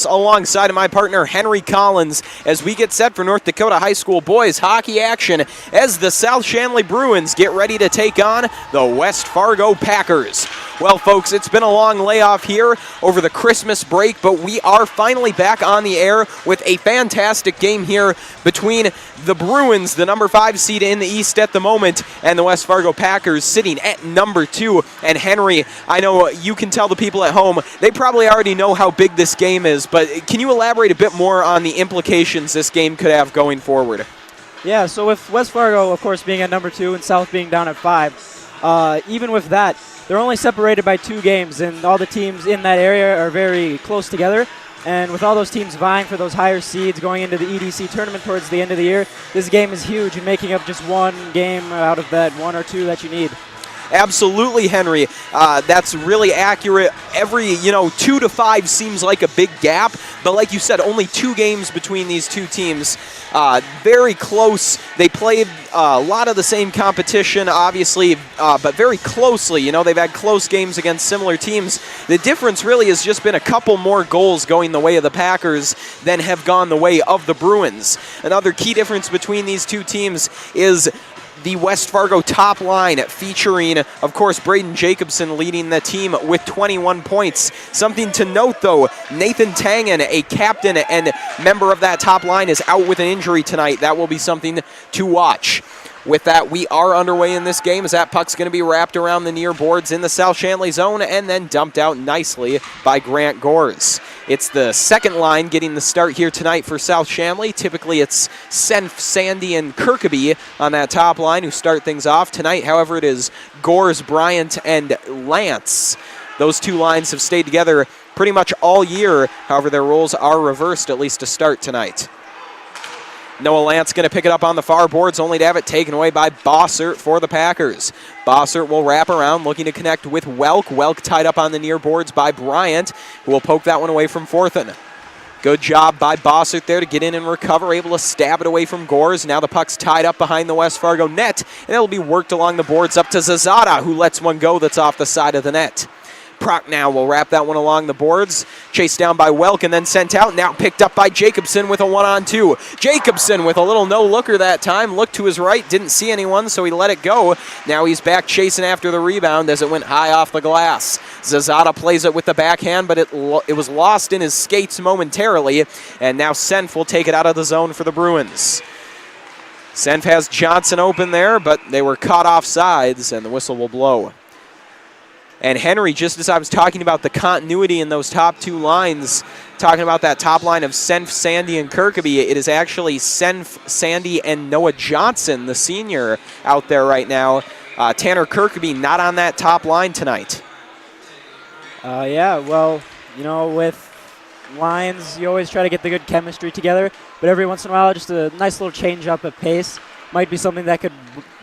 alongside of my partner Henry Collins as we get set for North Dakota High School boys hockey action as the South-Shanley Bruins get ready to take on the West Fargo Packers. Well, folks, it's been a long layoff here over the Christmas break, but we are finally back on the air with a fantastic game here between the Bruins, the number 5 seed in the East at the moment, and the West Fargo Packers sitting at number 2. And Henry, I know you can tell the people at home, they probably already know how big this game is, but can you elaborate a bit more on the implications this game could have going forward? Yeah, so with West Fargo, of course, being at number 2 and South being down at 5, even with that, they're only separated by 2 games, and all the teams in that area are very close together. And with all those teams vying for those higher seeds going into the EDC tournament towards the end of the year, this game is huge in making up just one game out of that 1 or 2 that you need. Absolutely, Henry. That's really accurate. Every, 2 to 5 seems like a big gap, but like you said, only 2 games between these 2 teams. Very close. They played a lot of the same competition, obviously, but very closely. They've had close games against similar teams. The difference really has just been a couple more goals going the way of the Packers than have gone the way of the Bruins. Another key difference between these 2 teams is the West Fargo top line featuring, of course, Braden Jacobson leading the team with 21 points. Something to note, though, Nathan Tangen, a captain and member of that top line, is out with an injury tonight. That will be something to watch. With that, we are underway in this game as that puck's going to be wrapped around the near boards in the South-Shanley zone and then dumped out nicely by Grant Gores. It's the second line getting the start here tonight for South-Shanley. Typically, it's Senf, Sandy, and Kirkaby on that top line who start things off. Tonight, however, it is Gores, Bryant, and Lance. Those 2 lines have stayed together pretty much all year. However, their roles are reversed, at least to start tonight. Noah Lance going to pick it up on the far boards, only to have it taken away by Bossert for the Packers. Bossert will wrap around, looking to connect with Welk. Welk tied up on the near boards by Bryant, who will poke that one away from Forthen. Good job by Bossert there to get in and recover, able to stab it away from Gores. Now the puck's tied up behind the West Fargo net, and it'll be worked along the boards up to Zazada, who lets one go that's off the side of the net. Prochnow will wrap that one along the boards. Chased down by Welk and then sent out. Now picked up by Jacobson with a 1-on-2. Jacobson with a little no-looker that time. Looked to his right, didn't see anyone, so he let it go. Now he's back chasing after the rebound as it went high off the glass. Zazada plays it with the backhand, but it was lost in his skates momentarily. And now Senf will take it out of the zone for the Bruins. Senf has Johnson open there, but they were caught off sides, and the whistle will blow. And Henry, just as I was talking about the continuity in those top 2 lines, talking about that top line of Senf, Sandy, and Kirkaby, it is actually Senf, Sandy, and Noah Johnson, the senior, out there right now. Tanner Kirkaby not on that top line tonight. Yeah, well, with lines, you always try to get the good chemistry together, but every once in a while, just a nice little change up of pace might be something that could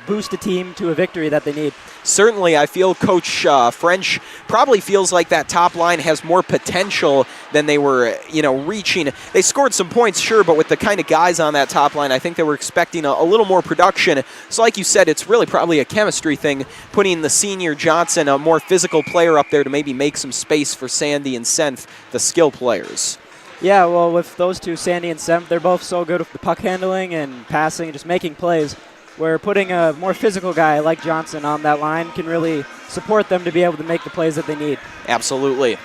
boost a team to a victory that they need. Certainly, I feel Coach French probably feels like that top line has more potential than they were, reaching. They scored some points, sure, but with the kind of guys on that top line, I think they were expecting a little more production. So like you said, it's really probably a chemistry thing, putting the senior Johnson, a more physical player up there to maybe make some space for Sandy and Senf, the skill players. Yeah, well, with those 2, Sandy and Senf, they're both so good with the puck handling and passing and just making plays, where putting a more physical guy like Johnson on that line can really support them to be able to make the plays that they need. Absolutely.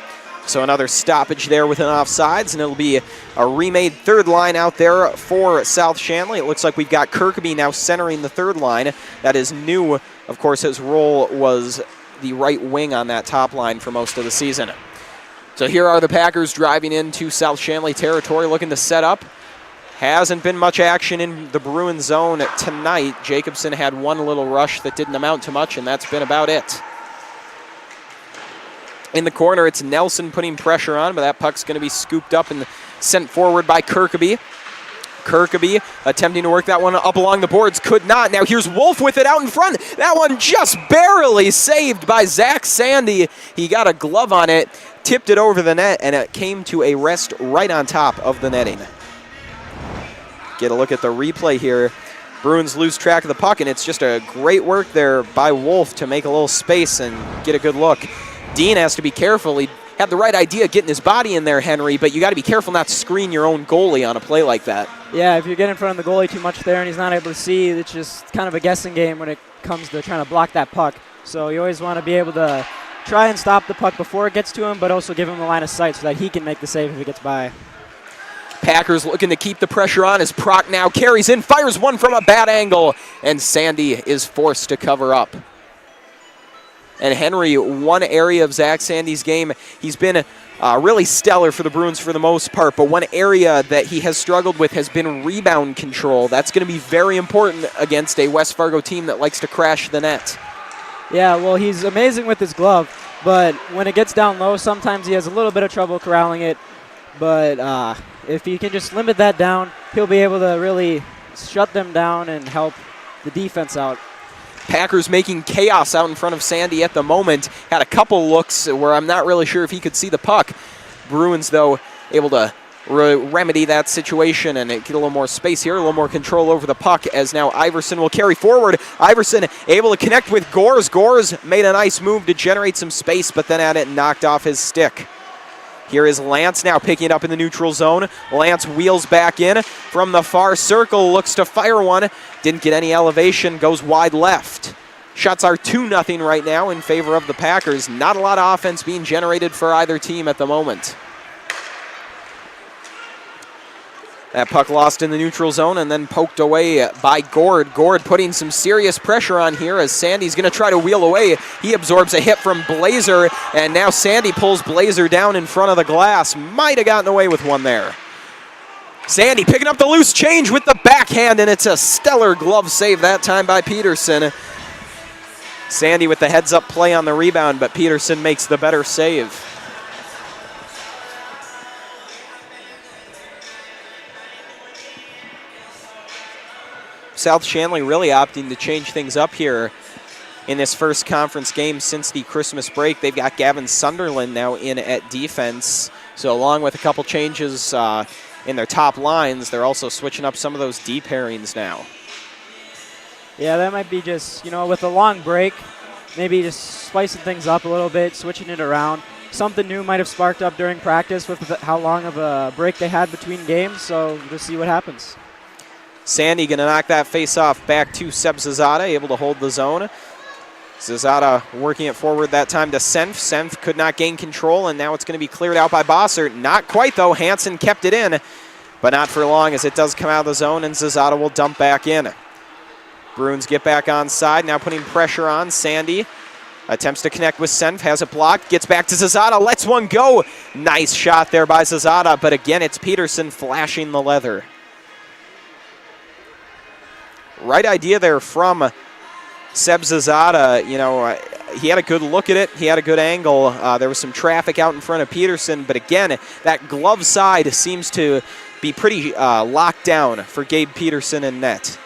So another stoppage there with an offsides, and it'll be a remade 3rd line out there for South-Shanley. It looks like we've got Kirkaby now centering the 3rd line. That is new. Of course, his role was the right wing on that top line for most of the season. So here are the Packers driving into South-Shanley territory, looking to set up. Hasn't been much action in the Bruins zone tonight. Jacobson had one little rush that didn't amount to much, and that's been about it. In the corner, it's Nelson putting pressure on, but that puck's going to be scooped up and sent forward by Kirkaby. Kirkaby attempting to work that one up along the boards, could not. Now here's Wolf with it out in front. That one just barely saved by Zach Sandy. He got a glove on it, tipped it over the net, and it came to a rest right on top of the netting. Get a look at the replay here. Bruins lose track of the puck, and it's just a great work there by Wolf to make a little space and get a good look. Dean has to be careful. He had the right idea getting his body in there, Henry, but you got to be careful not to screen your own goalie on a play like that. Yeah, if you get in front of the goalie too much there and he's not able to see, it's just kind of a guessing game when it comes to trying to block that puck. So you always want to be able to try and stop the puck before it gets to him, but also give him the line of sight so that he can make the save if it gets by. Packers looking to keep the pressure on as Proc now carries in, fires one from a bad angle, and Sandy is forced to cover up. And Henry, one area of Zach Sandy's game, he's been really stellar for the Bruins for the most part, but one area that he has struggled with has been rebound control. That's going to be very important against a West Fargo team that likes to crash the net. Yeah, well, he's amazing with his glove, but when it gets down low, sometimes he has a little bit of trouble corralling it. But if he can just limit that down, he'll be able to really shut them down and help the defense out. Packers making chaos out in front of Sandy at the moment. Had a couple looks where I'm not really sure if he could see the puck. Bruins, though, able to remedy that situation and get a little more space here, a little more control over the puck as now Iverson will carry forward. Iverson able to connect with Gores. Gores made a nice move to generate some space, but then had it knocked off his stick. Here is Lance now picking it up in the neutral zone. Lance wheels back in from the far circle, looks to fire one. Didn't get any elevation, goes wide left. Shots are 2-0 right now in favor of the Packers. Not a lot of offense being generated for either team at the moment. That puck lost in the neutral zone and then poked away by Gord. Gord putting some serious pressure on here as Sandy's going to try to wheel away. He absorbs a hit from Blazer, and now Sandy pulls Blazer down in front of the glass. Might have gotten away with one there. Sandy picking up the loose change with the backhand, and it's a stellar glove save that time by Peterson. Sandy with the heads-up play on the rebound, but Peterson makes the better save. South-Shanley really opting to change things up here in this first conference game since the Christmas break. They've got Gavin Sunderland now in at defense. So along with a couple changes in their top lines, they're also switching up some of those deep pairings now. Yeah, that might be just, with a long break, maybe just spicing things up a little bit, switching it around. Something new might have sparked up during practice with how long of a break they had between games, so we'll see what happens. Sandy going to knock that face-off back to Seb Zazada, able to hold the zone. Zazada working it forward that time to Senf. Senf could not gain control, and now it's going to be cleared out by Bossert. Not quite, though. Hansen kept it in, but not for long as it does come out of the zone, and Zazada will dump back in. Bruins get back on side, now putting pressure on. Sandy attempts to connect with Senf, has it blocked, gets back to Zazada, lets one go. Nice shot there by Zazada, but again, it's Peterson flashing the leather. Right idea there from Seb Zazada. He had a good look at it. He had a good angle. There was some traffic out in front of Peterson, but again, that glove side seems to be pretty locked down for Gabe Peterson in net.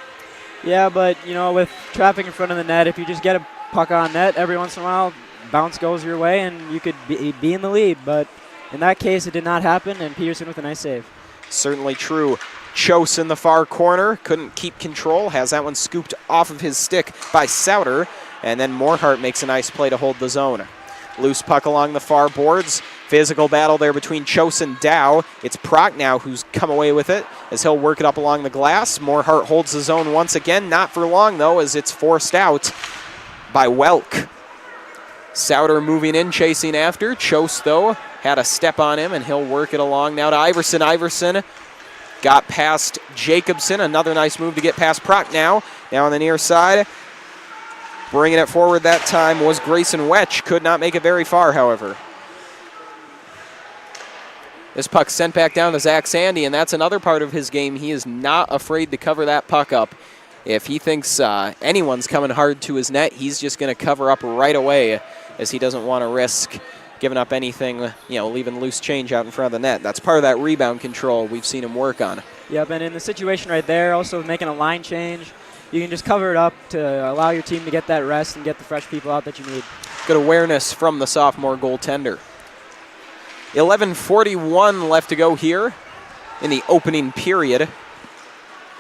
Yeah, but, with traffic in front of the net, if you just get a puck on net every once in a while, bounce goes your way, and you could be in the lead. But in that case, it did not happen, and Peterson with a nice save. Certainly true. Chose in the far corner, couldn't keep control, has that one scooped off of his stick by Souter, and then Morhart makes a nice play to hold the zone. Loose puck along the far boards, physical battle there between Chose and Dow. It's Proc now who's come away with it as he'll work it up along the glass. Morhart holds the zone once again, not for long though, as it's forced out by Welk. Souter moving in, chasing after. Chose, though, had a step on him, and he'll work it along now to Iverson. Iverson got past Jacobson. Another nice move to get past Proc now. Now on the near side. Bringing it forward that time was Grayson Wetch. Could not make it very far, however. This puck sent back down to Zach Sandy, and that's another part of his game. He is not afraid to cover that puck up. If he thinks anyone's coming hard to his net, he's just going to cover up right away, as he doesn't want to risk giving up anything, leaving loose change out in front of the net. That's part of that rebound control we've seen him work on. Yep, and in the situation right there, also making a line change, you can just cover it up to allow your team to get that rest and get the fresh people out that you need. Good awareness from the sophomore goaltender. 11:41 left to go here in the opening period.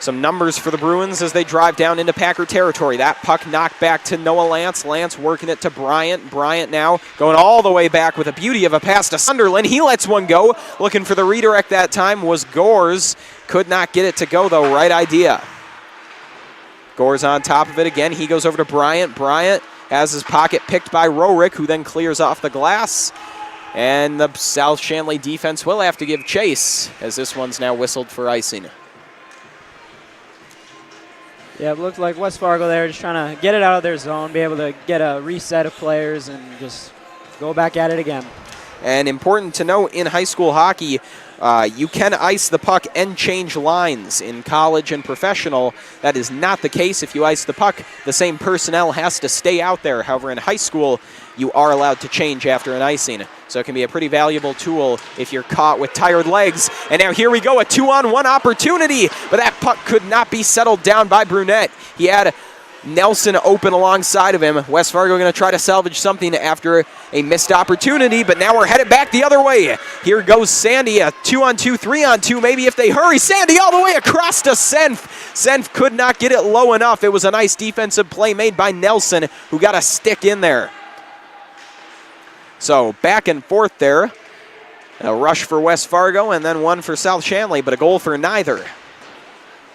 Some numbers for the Bruins as they drive down into Packer territory. That puck knocked back to Noah Lance. Lance working it to Bryant. Bryant now going all the way back with a beauty of a pass to Sunderland. He lets one go. Looking for the redirect that time was Gores. Could not get it to go, though. Right idea. Gores on top of it again. He goes over to Bryant. Bryant has his pocket picked by Rorick, who then clears off the glass. And the South-Shanley defense will have to give chase, as this one's now whistled for icing. Yeah, it looked like West Fargo there just trying to get it out of their zone, be able to get a reset of players and just go back at it again. And important to note, in high school hockey, you can ice the puck and change lines. In college and professional, that is not the case. If you ice the puck, the same personnel has to stay out there. However, in high school, you are allowed to change after an icing. So it can be a pretty valuable tool if you're caught with tired legs. And now here we go, a 2-on-1 opportunity. But that puck could not be settled down by Brunette. He had Nelson open alongside of him. West Fargo going to try to salvage something after a missed opportunity, but now we're headed back the other way. Here goes Sandy, a 2-on-2, 3-on-2, maybe if they hurry. Sandy all the way across to Senf. Senf could not get it low enough. It was a nice defensive play made by Nelson, who got a stick in there. So back and forth there. A rush for West Fargo and then one for South-Shanley, but a goal for neither.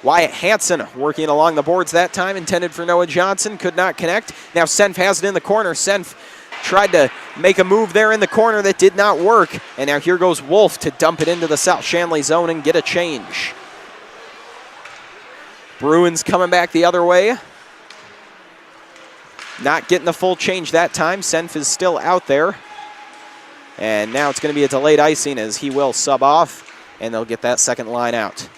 Wyatt Hansen working along the boards that time, intended for Noah Johnson, could not connect. Now Senf has it in the corner. Senf tried to make a move there in the corner that did not work. And now here goes Wolf to dump it into the South-Shanley zone and get a change. Bruins coming back the other way. Not getting the full change that time. Senf is still out there. And now it's going to be a delayed icing as he will sub off, and they'll get that second line out.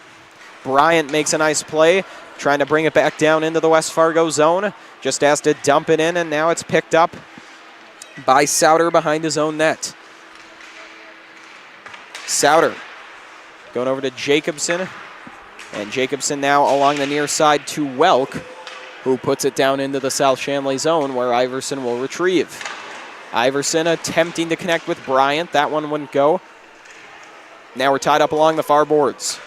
Bryant makes a nice play, trying to bring it back down into the West Fargo zone. Just has to dump it in, and now it's picked up by Souter behind his own net. Souter going over to Jacobson, and Jacobson now along the near side to Welk, who puts it down into the South-Shanley zone where Iverson will retrieve. Iverson attempting to connect with Bryant. That one wouldn't go. Now we're tied up along the far boards.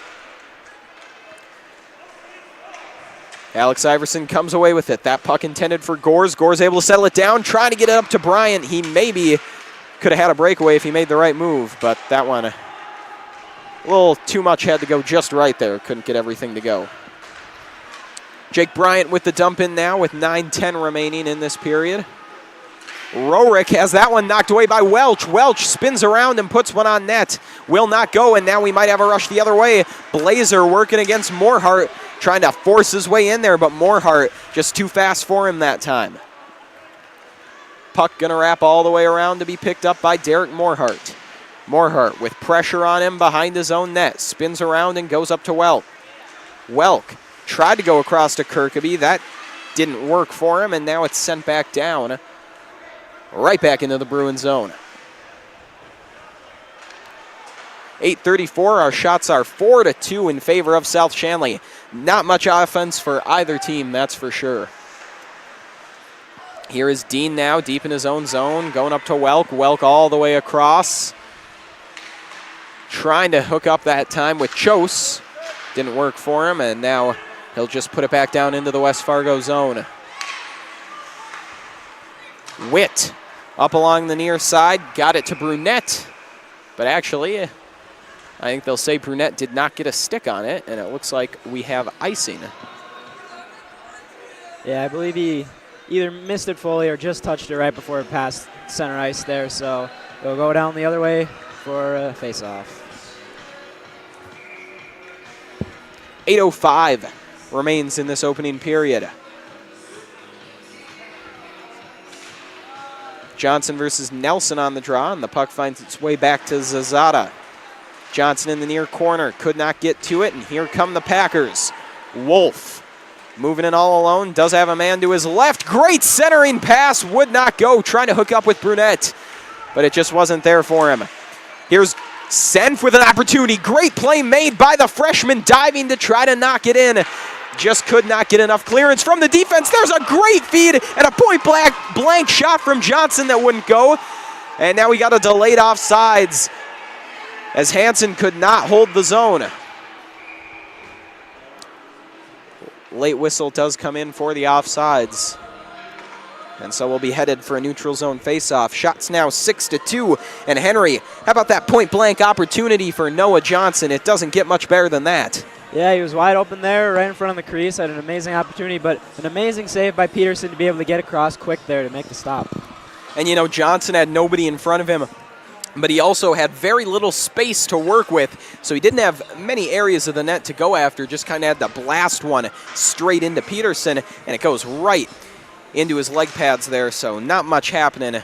Alex Iverson comes away with it. That puck intended for Gores. Gores able to settle it down, trying to get it up to Bryant. He maybe could have had a breakaway if he made the right move, but that one, a little too much had to go just right there. Couldn't get everything to go. Jake Bryant with the dump in now with 9:10 remaining in this period. Rorick has that one knocked away by Welch. Welch spins around and puts one on net. Will not go, and now we might have a rush the other way. Blazer working against Morehart, trying to force his way in there, but Morehart just too fast for him that time. Puck gonna wrap all the way around to be picked up by Derek Morehart. Morehart with pressure on him behind his own net. Spins around and goes up to Welk. Welk tried to go across to Kirkaby. That didn't work for him, and now it's sent back down. Right back into the Bruins zone. 8:34, our shots are 4-2 in favor of South-Shanley. Not much offense for either team, that's for sure. Here is Dean now, deep in his own zone, going up to Welk. Welk all the way across. Trying to hook up that time with Chose. Didn't work for him, and now he'll just put it back down into the West Fargo zone. Witt up along the near side, got it to Brunette, but actually, I think they'll say Brunette did not get a stick on it, and it looks like we have icing. Yeah, I believe he either missed it fully or just touched it right before it passed center ice there, so it'll go down the other way for a face-off. 8:05 remains in this opening period. Johnson versus Nelson on the draw, and the puck finds its way back to Zazada. Johnson in the near corner, could not get to it, and here come the Packers. Wolf moving in all alone, does have a man to his left. Great centering pass, would not go, trying to hook up with Brunette, but it just wasn't there for him. Here's Senf with an opportunity. Great play made by the freshman, diving to try to knock it in. Just could not get enough clearance from the defense. There's a great feed and a point-blank shot from Johnson that wouldn't go. And now we got a delayed offsides as Hansen could not hold the zone. late whistle does come in for the offsides. And so we'll be headed for a neutral zone faceoff. Shots now 6-2. And Henry, how about that point-blank opportunity for Noah Johnson? It doesn't get much better than that. Yeah, he was wide open there, right in front of the crease. Had an amazing opportunity, but an amazing save by Peterson to be able to get across quick there to make the stop. And, you know, Johnson had nobody in front of him, but he also had very little space to work with, so he didn't have many areas of the net to go after, just kind of had to blast one straight into Peterson, and it goes right into his leg pads there, so not much happening.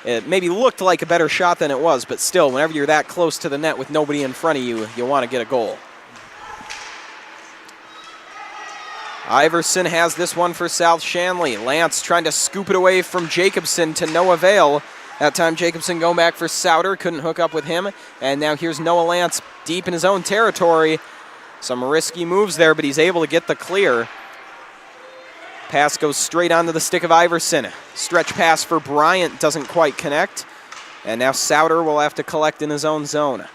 It maybe looked like a better shot than it was, but still, whenever you're that close to the net with nobody in front of you, you want to get a goal. Iverson has this one for South-Shanley. Lance trying to scoop it away from Jacobson to no avail. That time Jacobson going back for Souter, couldn't hook up with him. And now here's Noah Lance deep in his own territory. Some risky moves there, but he's able to get the clear. Pass goes straight onto the stick of Iverson. Stretch pass for Bryant, doesn't quite connect. And now Souter will have to collect in his own zone.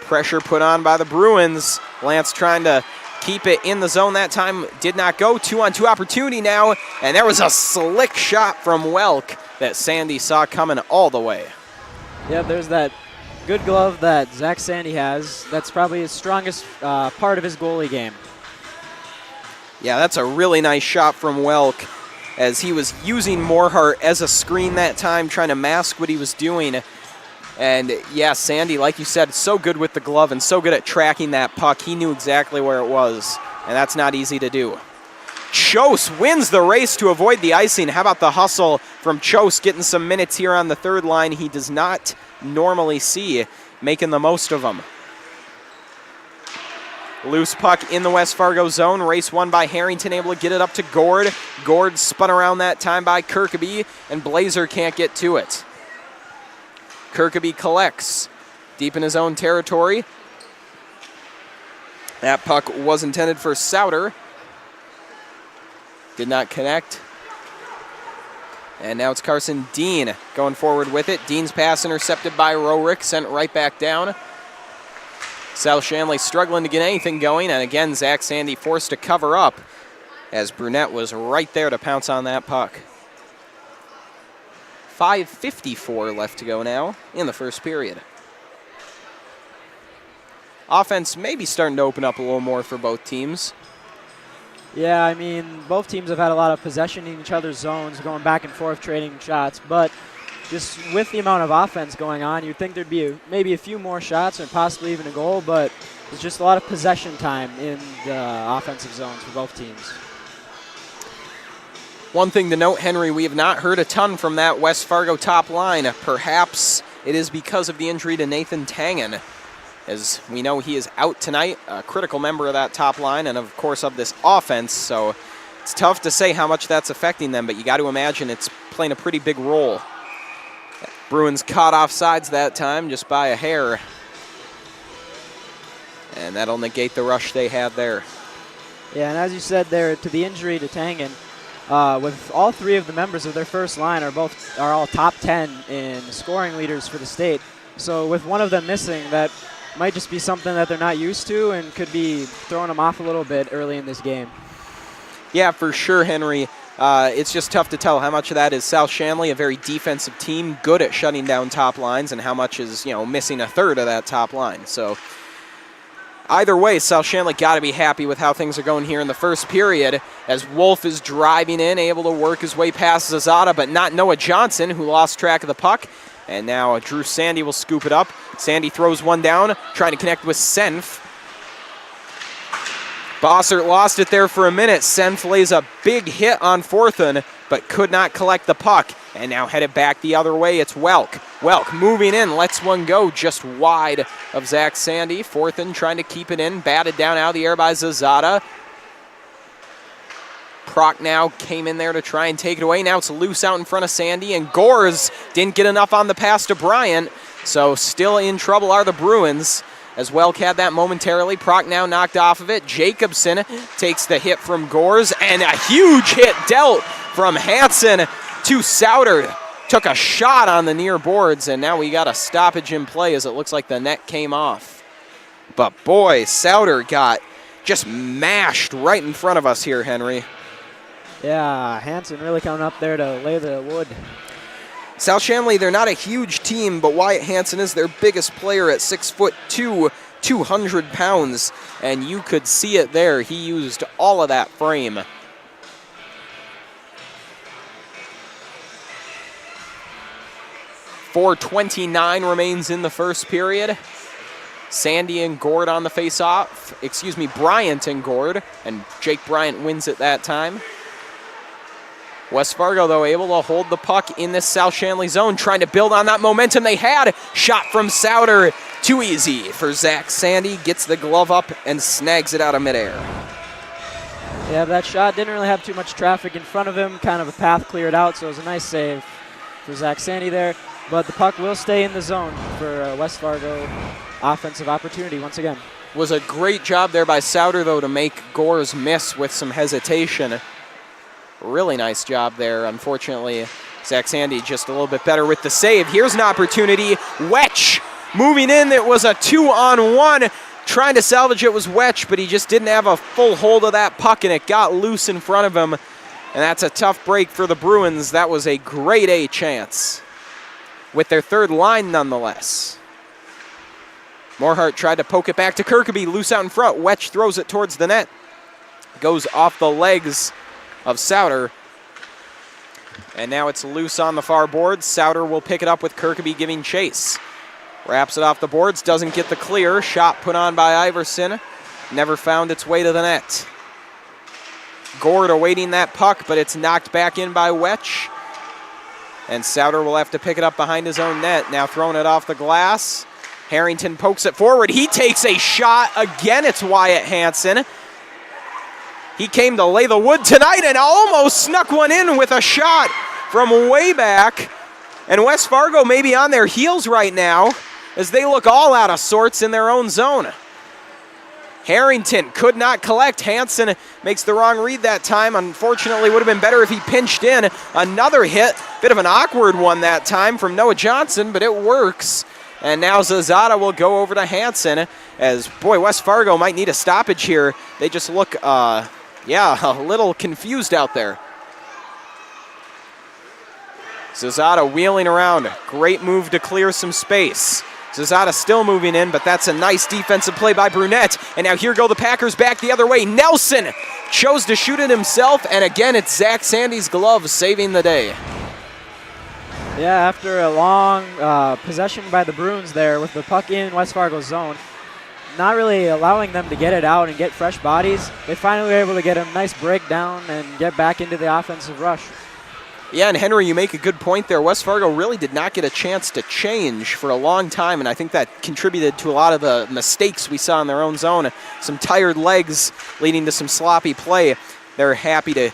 Pressure put on by the Bruins. Lance trying to keep it in the zone that time, did not go. 2-on-2 opportunity now, and there was a slick shot from Welk that Sandy saw coming all the way. Yeah, there's that good glove that Zach Sandy has. That's probably his strongest part of his goalie game. Yeah, that's a really nice shot from Welk, as he was using Morehart as a screen that time, trying to mask what he was doing. And yeah, Sandy, like you said, so good with the glove and so good at tracking that puck. He knew exactly where it was, and that's not easy to do. Chose wins the race to avoid the icing. How about the hustle from Chose, getting some minutes here on the third line he does not normally see, making the most of them. Loose puck in the West Fargo zone. Race won by Harrington, able to get it up to Gord. Gord spun around that time by Kirkaby, and Blazer can't get to it. Kirkaby collects deep in his own territory. That puck was intended for Souter. Did not connect. And now it's Carson Dean going forward with it. Dean's pass intercepted by Rorick, sent right back down. South-Shanley struggling to get anything going, and again, Zach Sandy forced to cover up as Brunette was right there to pounce on that puck. 5:54 left to go now in the first period. Offense may be starting to open up a little more for both teams. Yeah, I mean, both teams have had a lot of possession in each other's zones, going back and forth, trading shots. But just with the amount of offense going on, you'd think there'd be maybe a few more shots or possibly even a goal. But there's just a lot of possession time in the offensive zones for both teams. One thing to note, Henry, we have not heard a ton from that West Fargo top line. Perhaps it is because of the injury to Nathan Tangen. As we know, he is out tonight, a critical member of that top line and, of course, of this offense. So it's tough to say how much that's affecting them, but you got to imagine it's playing a pretty big role. Bruins caught off sides that time just by a hair. And that'll negate the rush they had there. Yeah, and as you said there, to the injury to Tangen, with all three of the members of their first line are all top 10 in scoring leaders for the state. So with one of them missing, that might just be something that they're not used to and could be throwing them off a little bit early in this game. Yeah, for sure, Henry. It's just tough to tell how much of that is South-Shanley, a very defensive team, good at shutting down top lines, and how much is, missing a third of that top line. So either way, South-Shanley got to be happy with how things are going here in the first period, as Wolf is driving in, able to work his way past Zazada, but not Noah Johnson, who lost track of the puck. And now Drew Sandy will scoop it up. Sandy throws one down, trying to connect with Senf. Bossert lost it there for a minute. Senf lays a big hit on Forthen, but could not collect the puck. And now headed back the other way, it's Welk. Welk moving in, lets one go just wide of Zach Sandy. Forthen trying to keep it in, batted down out of the air by Zazada. Proc now came in there to try and take it away. Now it's loose out in front of Sandy, and Gores didn't get enough on the pass to Bryant. So still in trouble are the Bruins, as Welk had that momentarily. Proc now knocked off of it. Jacobson takes the hit from Gores, and a huge hit dealt from Hansen to Souter. Took a shot on the near boards, and now we got a stoppage in play as it looks like the net came off. But boy, Souter got just mashed right in front of us here, Henry. Yeah, Hansen really coming up there to lay the wood. South-Shanley, they're not a huge team, but Wyatt Hansen is their biggest player at 6'2", 200 pounds, and you could see it there. He used all of that frame. .429 remains in the first period. Sandy and Gord on the face-off. Excuse me, Bryant and Gord, and Jake Bryant wins at that time. West Fargo, though, able to hold the puck in this South-Shanley zone, trying to build on that momentum they had. Shot from Souter, too easy for Zach Sandy. Gets the glove up and snags it out of midair. Yeah, that shot didn't really have too much traffic in front of him. Kind of a path cleared out, so it was a nice save for Zach Sandy there. But the puck will stay in the zone for West Fargo offensive opportunity once again. Was a great job there by Souter, though, to make Gores miss with some hesitation. Really nice job there. Unfortunately, Zach Sandy just a little bit better with the save. Here's an opportunity. Wetch moving in. It was a 2-on-1. Trying to salvage it was Wetch, but he just didn't have a full hold of that puck, and it got loose in front of him. And that's a tough break for the Bruins. That was a grade A chance with their third line nonetheless. Morehart tried to poke it back to Kirkeby. Loose out in front. Wetch throws it towards the net. Goes off the legs of Souter. And now it's loose on the far boards. Souter will pick it up with Kirkeby giving chase. Wraps it off the boards. Doesn't get the clear. Shot put on by Iverson. Never found its way to the net. Gord awaiting that puck, but it's knocked back in by Wetch. And Souter will have to pick it up behind his own net. Now throwing it off the glass. Harrington pokes it forward. He takes a shot. Again, it's Wyatt Hansen. He came to lay the wood tonight and almost snuck one in with a shot from way back. And West Fargo may be on their heels right now as they look all out of sorts in their own zone. Harrington could not collect. Hansen makes the wrong read that time. Unfortunately, would have been better if he pinched in. Another hit, bit of an awkward one that time from Noah Johnson, but it works. And now Zazada will go over to Hansen as, boy, West Fargo might need a stoppage here. They just look, a little confused out there. Zazada wheeling around. Great move to clear some space. Zazada still moving in, but that's a nice defensive play by Brunette. And now here go the Packers back the other way. Nelson chose to shoot it himself, and again it's Zach Sandy's glove saving the day. Yeah, after a long possession by the Bruins there with the puck in West Fargo's zone, not really allowing them to get it out and get fresh bodies, they finally were able to get a nice breakdown and get back into the offensive rush. Yeah, and Henry, you make a good point there. West Fargo really did not get a chance to change for a long time, and I think that contributed to a lot of the mistakes we saw in their own zone. Some tired legs leading to some sloppy play. They're happy to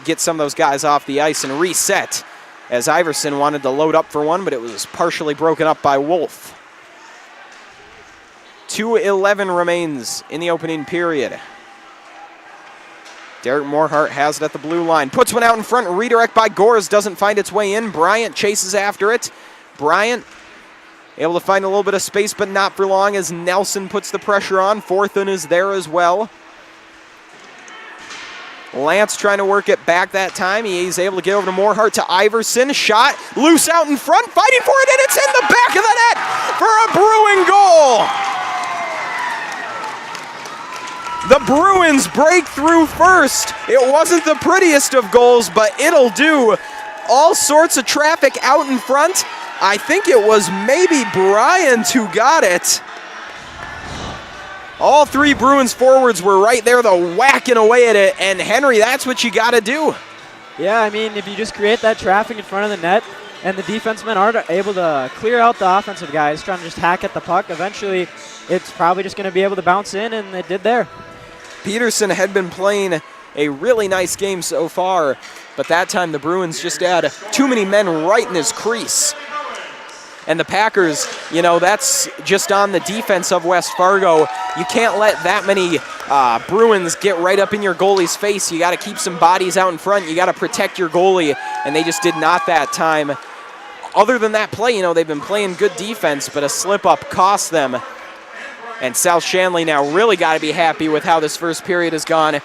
get some of those guys off the ice and reset, as Iverson wanted to load up for one, but it was partially broken up by Wolf. 2:11 remains in the opening period. Derek Morehart has it at the blue line. Puts one out in front. Redirect by Gores. Doesn't find its way in. Bryant chases after it. Bryant able to find a little bit of space, but not for long as Nelson puts the pressure on. Forthen is there as well. Lance trying to work it back that time. He's able to get over to Morehart to Iverson. Shot loose out in front. Fighting for it, and it's in the back of the net for a Bruin goal. The Bruins break through first. It wasn't the prettiest of goals, but it'll do. All sorts of traffic out in front. I think it was maybe Bryant who got it. All three Bruins forwards were right there, though, whacking away at it. And Henry, that's what you got to do. Yeah, I mean, if you just create that traffic in front of the net and the defensemen aren't able to clear out the offensive guys trying to just hack at the puck, eventually it's probably just going to be able to bounce in, and it did there. Peterson had been playing a really nice game so far, but that time the Bruins just had too many men right in his crease. And the Packers, that's just on the defense of West Fargo. You can't let that many Bruins get right up in your goalie's face. You got to keep some bodies out in front. You got to protect your goalie, and they just did not that time. Other than that play, they've been playing good defense, but a slip-up cost them. And South-Shanley now really got to be happy with how this first period has gone.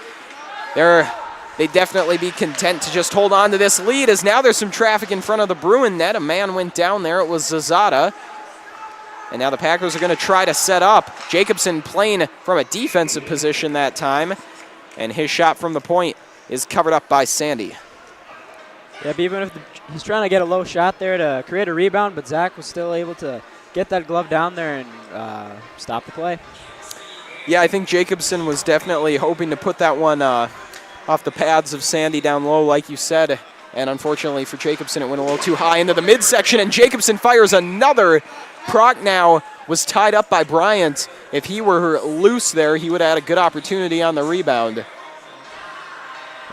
They'd definitely be content to just hold on to this lead, as now there's some traffic in front of the Bruin net. A man went down there. It was Zazada. And now the Packers are going to try to set up. Jacobson playing from a defensive position that time. And his shot from the point is covered up by Sandy. Yeah, but even if he's trying to get a low shot there to create a rebound, but Zach was still able to get that glove down there and stop the play. Yeah, I think Jacobson was definitely hoping to put that one off the pads of Sandy down low, like you said. And unfortunately for Jacobson, it went a little too high into the midsection, and Jacobson fires another. Prochnow was tied up by Bryant. If he were loose there, he would have had a good opportunity on the rebound.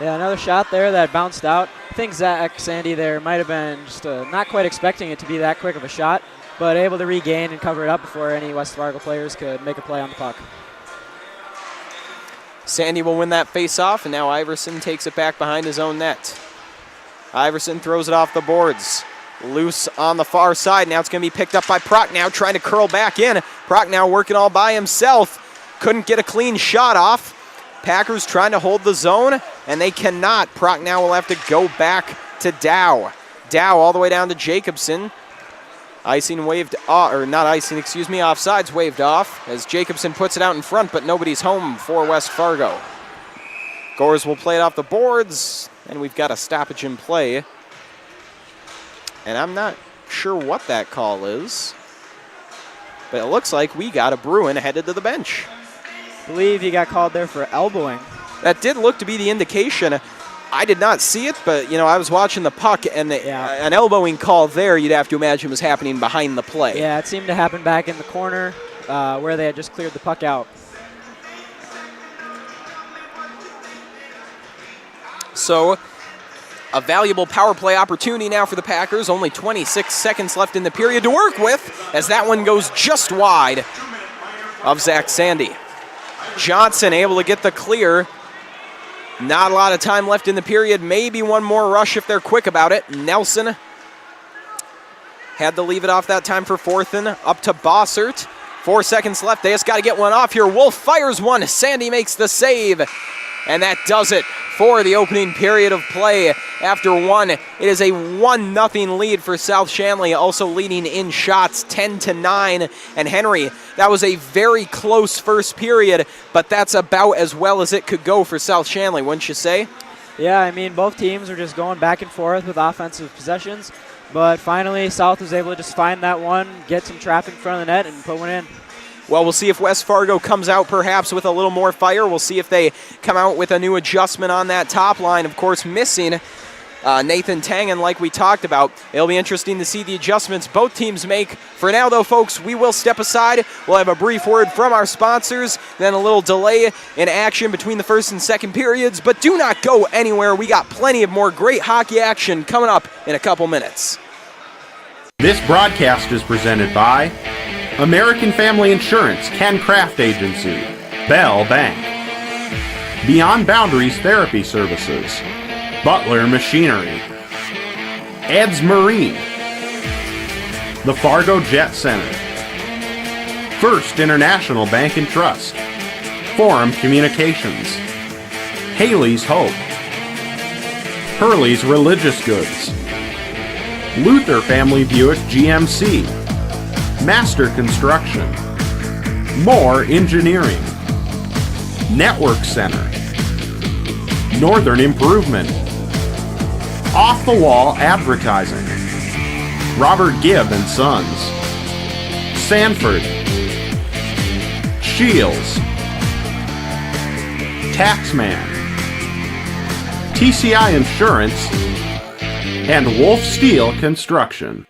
Yeah, another shot there that bounced out. I think Zach Sandy there might have been just not quite expecting it to be that quick of a shot, but able to regain and cover it up before any West Fargo players could make a play on the puck. Sandy will win that face-off, and now Iverson takes it back behind his own net. Iverson throws it off the boards. Loose on the far side. Now it's going to be picked up by Prochnow, trying to curl back in. Prochnow working all by himself. Couldn't get a clean shot off. Packers trying to hold the zone, and they cannot. Prochnow will have to go back to Dow. Dow all the way down to Jacobson. Icing waved off, or not icing, excuse me, offsides waved off as Jacobson puts it out in front, but nobody's home for West Fargo. Gores will play it off the boards, and we've got a stoppage in play. And I'm not sure what that call is, but it looks like we got a Bruin headed to the bench. I believe he got called there for elbowing. That did look to be the indication. I did not see it, but I was watching the puck, and an elbowing call there, you'd have to imagine, was happening behind the play. Yeah, it seemed to happen back in the corner where they had just cleared the puck out. So a valuable power play opportunity now for the Packers. Only 26 seconds left in the period to work with, as that one goes just wide of Zach Sandy. Johnson able to get the clear. Not a lot of time left in the period. Maybe one more rush if they're quick about it. Nelson had to leave it off that time for Forthen. Up to Bossert. 4 seconds left. They just got to get one off here. Wolf fires one. Sandy makes the save. And that does it for the opening period of play. After one, it is a 1-0 lead for South-Shanley, also leading in shots 10-9. And Henry, that was a very close first period, but that's about as well as it could go for South-Shanley, wouldn't you say? Yeah, I mean, both teams are just going back and forth with offensive possessions, but finally South was able to just find that one, get some traffic in front of the net, and put one in. Well, we'll see if West Fargo comes out perhaps with a little more fire. We'll see if they come out with a new adjustment on that top line. Of course, missing Nathan Tangen, like we talked about. It'll be interesting to see the adjustments both teams make. For now, though, folks, we will step aside. We'll have a brief word from our sponsors, then a little delay in action between the first and second periods. But do not go anywhere. We got plenty of more great hockey action coming up in a couple minutes. This broadcast is presented by American Family Insurance, Ken Craft Agency, Bell Bank, Beyond Boundaries Therapy Services, Butler Machinery, Ed's Marine, the Fargo Jet Center, First International Bank and Trust, Forum Communications, Haley's Hope, Hurley's Religious Goods, Luther Family Buick GMC, Master Construction, Moore Engineering, Network Center, Northern Improvement, Off the Wall Advertising, Robert Gibb and Sons, Sanford, Scheels, Taxman, TCI Insurance, and Wolf Steel Construction.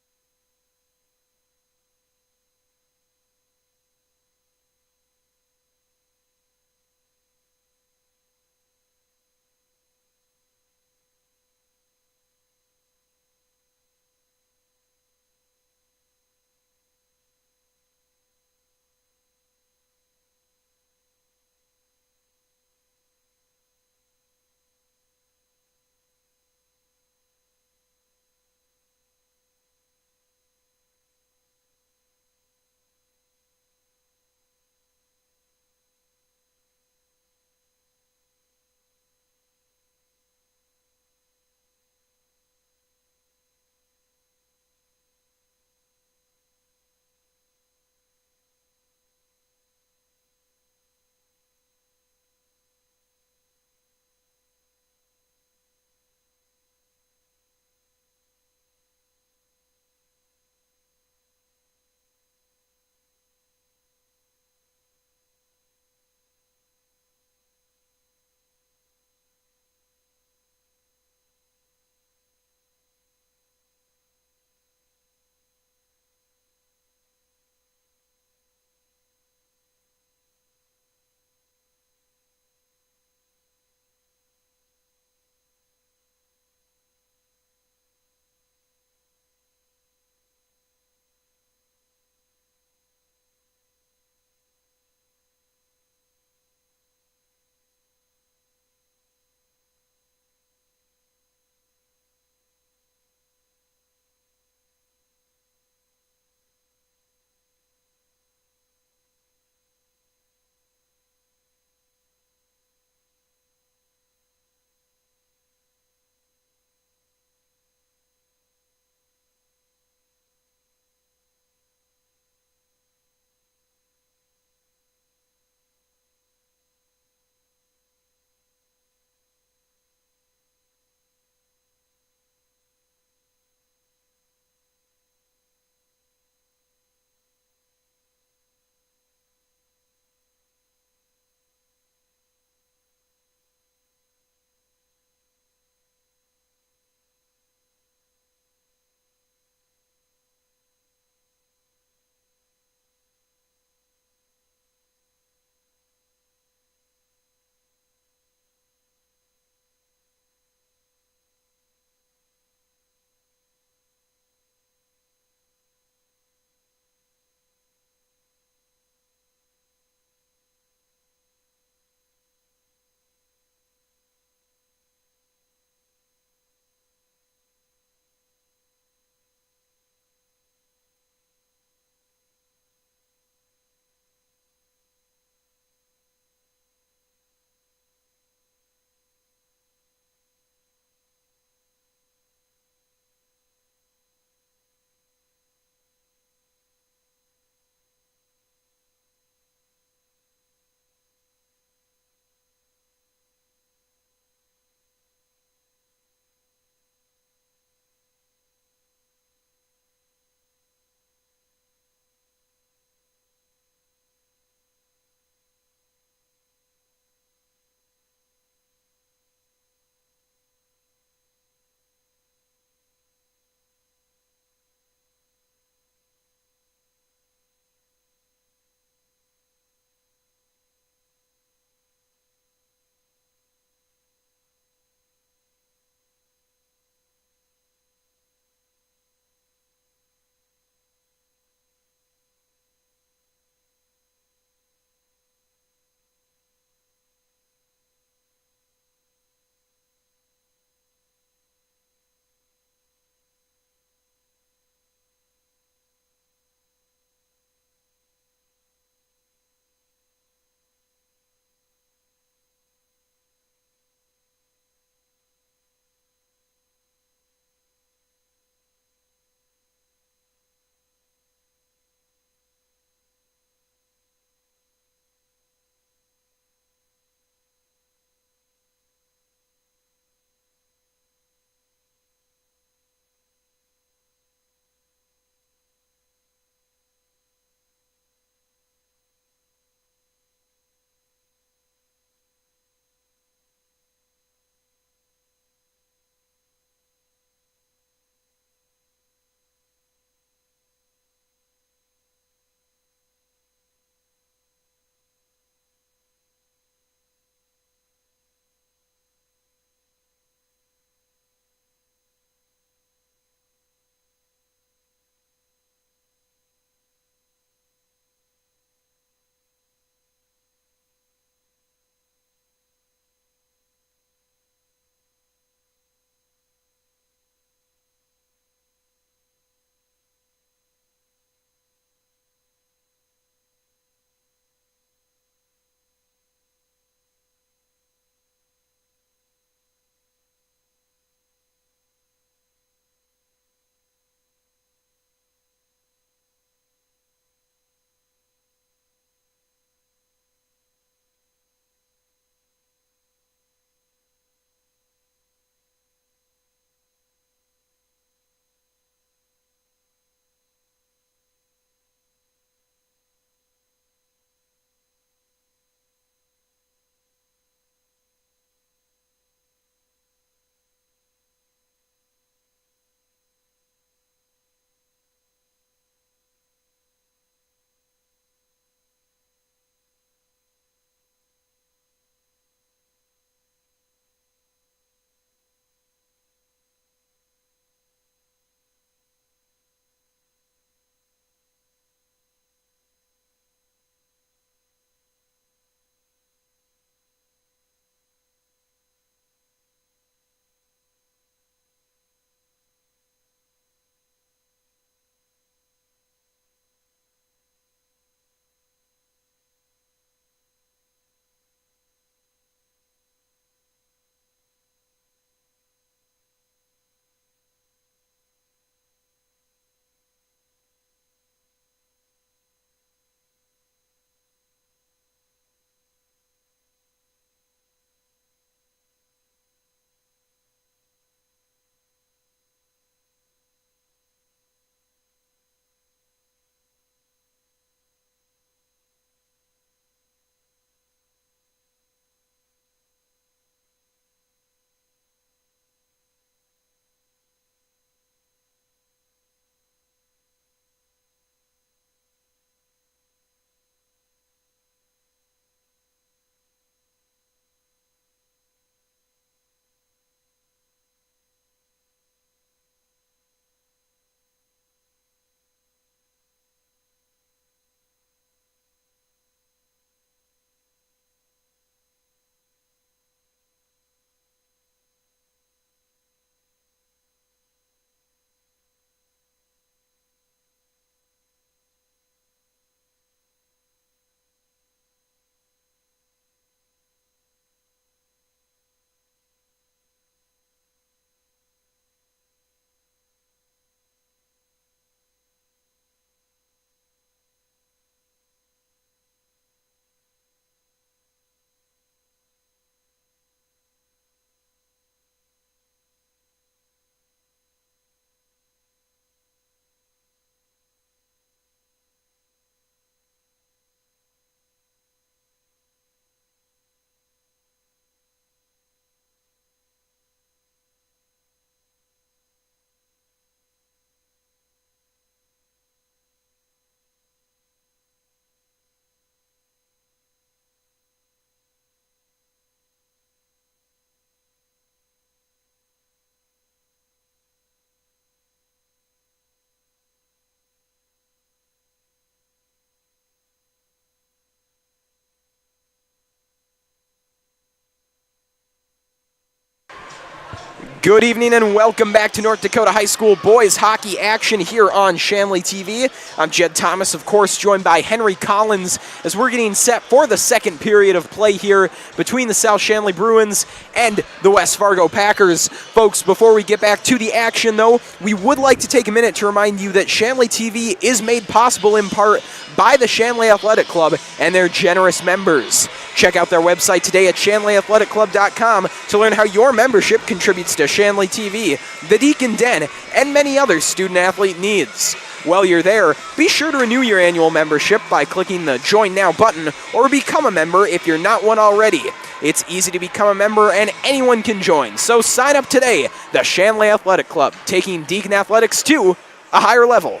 Good evening and welcome back to North Dakota High School boys hockey action here on Shanley TV. I'm Jed Thomas, of course, joined by Henry Collins as we're getting set for the second period of play here between the South-Shanley Bruins and the West Fargo Packers. Folks, before we get back to the action, though, we would like to take a minute to remind you that Shanley TV is made possible in part by the Shanley Athletic Club and their generous members. Check out their website today at shanleyathleticClub.com to learn how your membership contributes to Shanley TV, the Deacon Den, and many other student-athlete needs. While you're there, be sure to renew your annual membership by clicking the Join Now button or become a member if you're not one already. It's easy to become a member and anyone can join, so sign up today. The Shanley Athletic Club, taking Deacon Athletics to a higher level.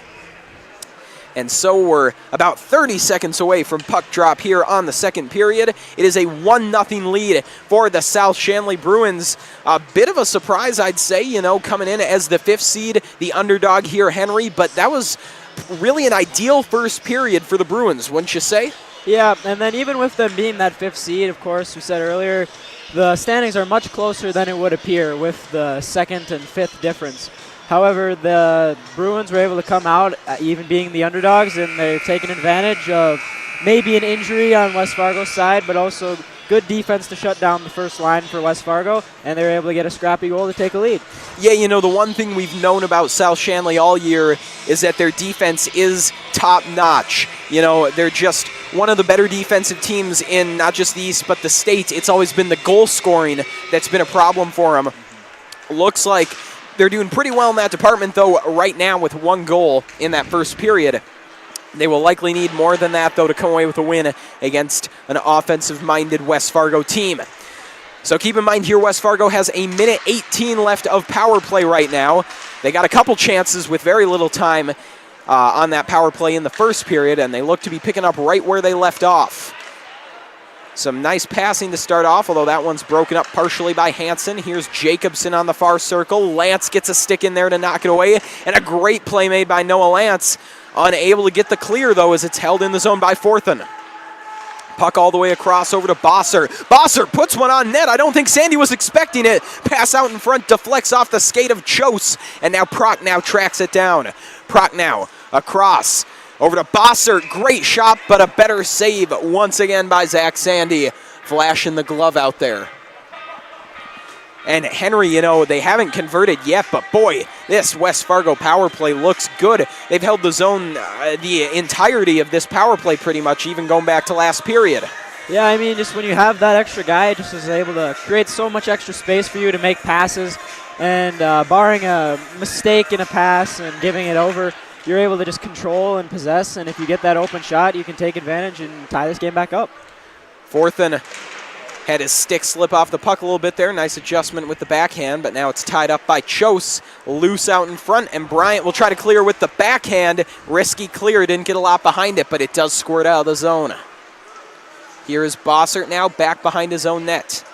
And so we're about 30 seconds away from puck drop here on the second period. It is a 1-0 lead for the South-Shanley Bruins. A bit of a surprise, I'd say, coming in as the 5th seed, the underdog here, Henry, but that was really an ideal first period for the Bruins, wouldn't you say? Yeah, and then even with them being that 5th seed, of course, we said earlier, the standings are much closer than it would appear with the 2nd and 5th difference. However, the Bruins were able to come out, even being the underdogs, and they're taking advantage of maybe an injury on West Fargo's side, but also good defense to shut down the first line for West Fargo, and they were able to get a scrappy goal to take a lead. Yeah, the one thing we've known about South-Shanley all year is that their defense is top-notch. They're just one of the better defensive teams in not just the East, but the state. It's always been the goal scoring that's been a problem for them. Looks like they're doing pretty well in that department, though, right now with 1 goal in that first period. They will likely need more than that, though, to come away with a win against an offensive-minded West Fargo team. So keep in mind here, West Fargo has a minute 18 left of power play right now. They got a couple chances with very little time on that power play in the first period, and they look to be picking up right where they left off. Some nice passing to start off, although that one's broken up partially by Hansen. Here's Jacobson on the far circle. Lance gets a stick in there to knock it away, and a great play made by Noah Lance. Unable to get the clear, though, as it's held in the zone by Forthen. Puck all the way across over to Bosser. Bosser puts one on net. I don't think Sandy was expecting it. Pass out in front, deflects off the skate of Chose, and now Prochnow tracks it down. Prochnow across. Over to Bosser, great shot, but a better save once again by Zach Sandy, flashing the glove out there. And Henry, they haven't converted yet, but boy, this West Fargo power play looks good. They've held the zone the entirety of this power play pretty much, even going back to last period. Yeah, just when you have that extra guy, it just is able to create so much extra space for you to make passes, and barring a mistake in a pass and giving it over, you're able to just control and possess, and if you get that open shot, you can take advantage and tie this game back up. Forthen had his stick slip off the puck a little bit there. Nice adjustment with the backhand, but now it's tied up by Chose. Loose out in front, and Bryant will try to clear with the backhand. Risky clear, didn't get a lot behind it, but it does squirt out of the zone. Here is Bossert now back behind his own net.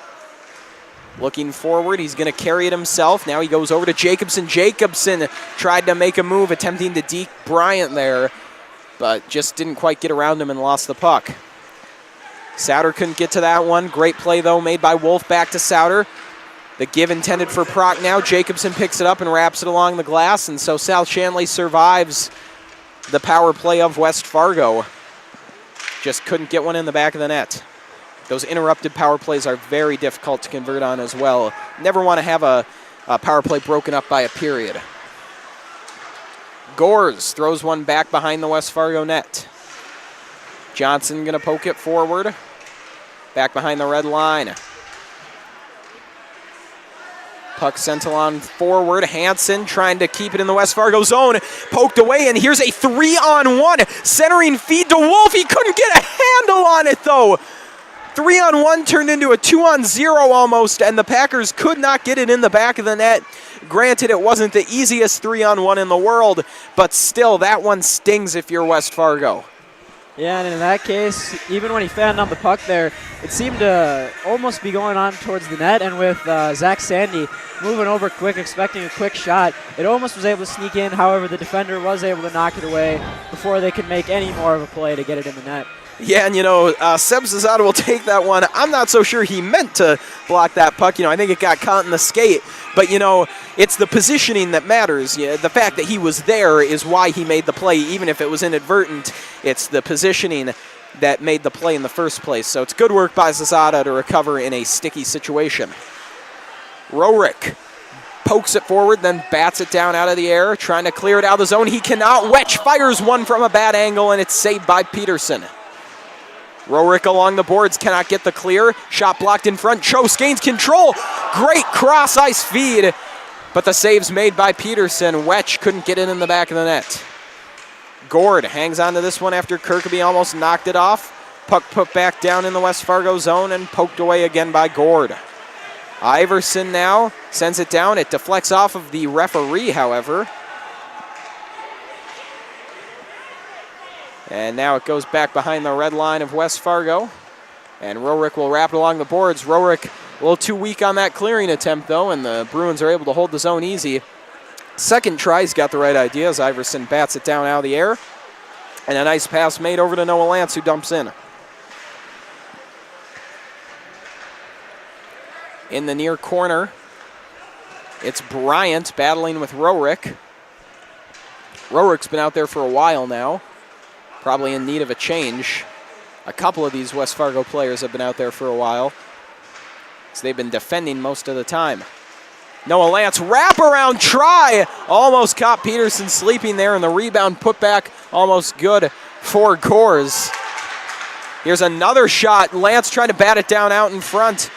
Looking forward, he's going to carry it himself. Now he goes over to Jacobson. Jacobson tried to make a move, attempting to deke Bryant there, but just didn't quite get around him and lost the puck. Souter couldn't get to that one. Great play, though, made by Wolf back to Souter. The give intended for Proch now. Jacobson picks it up and wraps it along the glass, and so South-Shanley survives the power play of West Fargo. Just couldn't get one in the back of the net. Those interrupted power plays are very difficult to convert on as well. Never want to have a power play broken up by a period. Gores throws one back behind the West Fargo net. Johnson going to poke it forward. Back behind the red line. Puck sent along forward. Hansen trying to keep it in the West Fargo zone. Poked away, and here's a 3-on-1. Centering feed to Wolf. He couldn't get a handle on it, though. 3-on-1 turned into a 2-on-0 almost, and the Packers could not get it in the back of the net. Granted, it wasn't the easiest 3-on-1 in the world, but still, that one stings if you're West Fargo. Yeah, and in that case, even when he fanned on the puck there, it seemed to almost be going on towards the net, and with Zach Sandy moving over quick, expecting a quick shot, it almost was able to sneak in. However, the defender was able to knock it away before they could make any more of a play to get it in the net. Yeah, and Seb Zazada will take that one. I'm not so sure he meant to block that puck. I think it got caught in the skate. But, it's the positioning that matters. The fact that he was there is why he made the play, even if it was inadvertent. It's the positioning that made the play in the first place. So it's good work by Zazada to recover in a sticky situation. Rorik pokes it forward, then bats it down out of the air, trying to clear it out of the zone. He cannot. Wetch fires one from a bad angle, and it's saved by Peterson. Rorik along the boards, cannot get the clear. Shot blocked in front. Chose gains control. Great cross-ice feed, but the save's made by Peterson. Wetch couldn't get it in the back of the net. Gord hangs on to this one after Kirkeby almost knocked it off. Puck put back down in the West Fargo zone and poked away again by Gord. Iverson now sends it down. It deflects off of the referee, however. And now it goes back behind the red line of West Fargo. And Rorik will wrap it along the boards. Rorik a little too weak on that clearing attempt, though, and the Bruins are able to hold the zone easy. Second try, he's got the right idea as Iverson bats it down out of the air. And a nice pass made over to Noah Lance, who dumps in. In the near corner, it's Bryant battling with Rorik. Rorik's been out there for a while now. Probably in need of a change. A couple of these West Fargo players have been out there for a while, so they've been defending most of the time. Noah Lance, wraparound try! Almost caught Peterson sleeping there, and the rebound put back almost good for Gores. Here's another shot. Lance trying to bat it down out in front.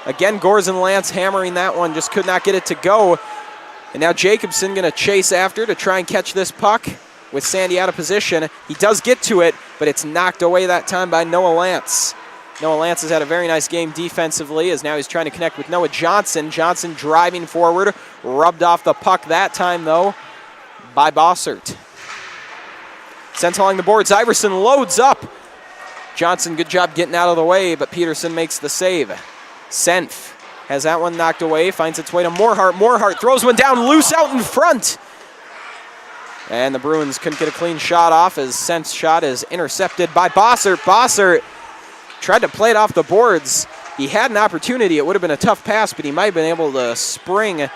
Again, Gores and Lance hammering that one, just could not get it to go. And now Jacobson going to chase after to try and catch this puck. With Sandy out of position, he does get to it, but it's knocked away that time by Noah Lance. Noah Lance has had a very nice game defensively, as now he's trying to connect with Noah Johnson. Johnson driving forward, rubbed off the puck that time, though, by Bossert. Sent along the boards, Iverson loads up. Johnson, good job getting out of the way, but Peterson makes the save. Senf has that one knocked away, finds its way to Morehart. Morehart throws one down loose out in front. And the Bruins couldn't get a clean shot off as Senf's shot is intercepted by Bossert. Bossert tried to play it off the boards. He had an opportunity. It would have been a tough pass, but he might have been able to spring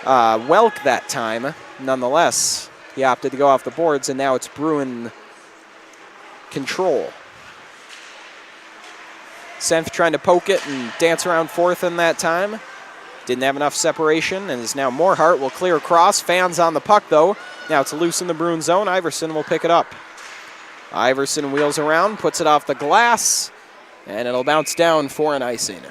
Welk that time. Nonetheless, he opted to go off the boards, and now it's Bruin control. Senf trying to poke it and dance around fourth in that time. Didn't have enough separation, and is now Morehart will clear across. Fans on the puck, though. Now it's loose in the Bruin zone. Iverson will pick it up. Iverson wheels around, puts it off the glass, and it'll bounce down for an icing.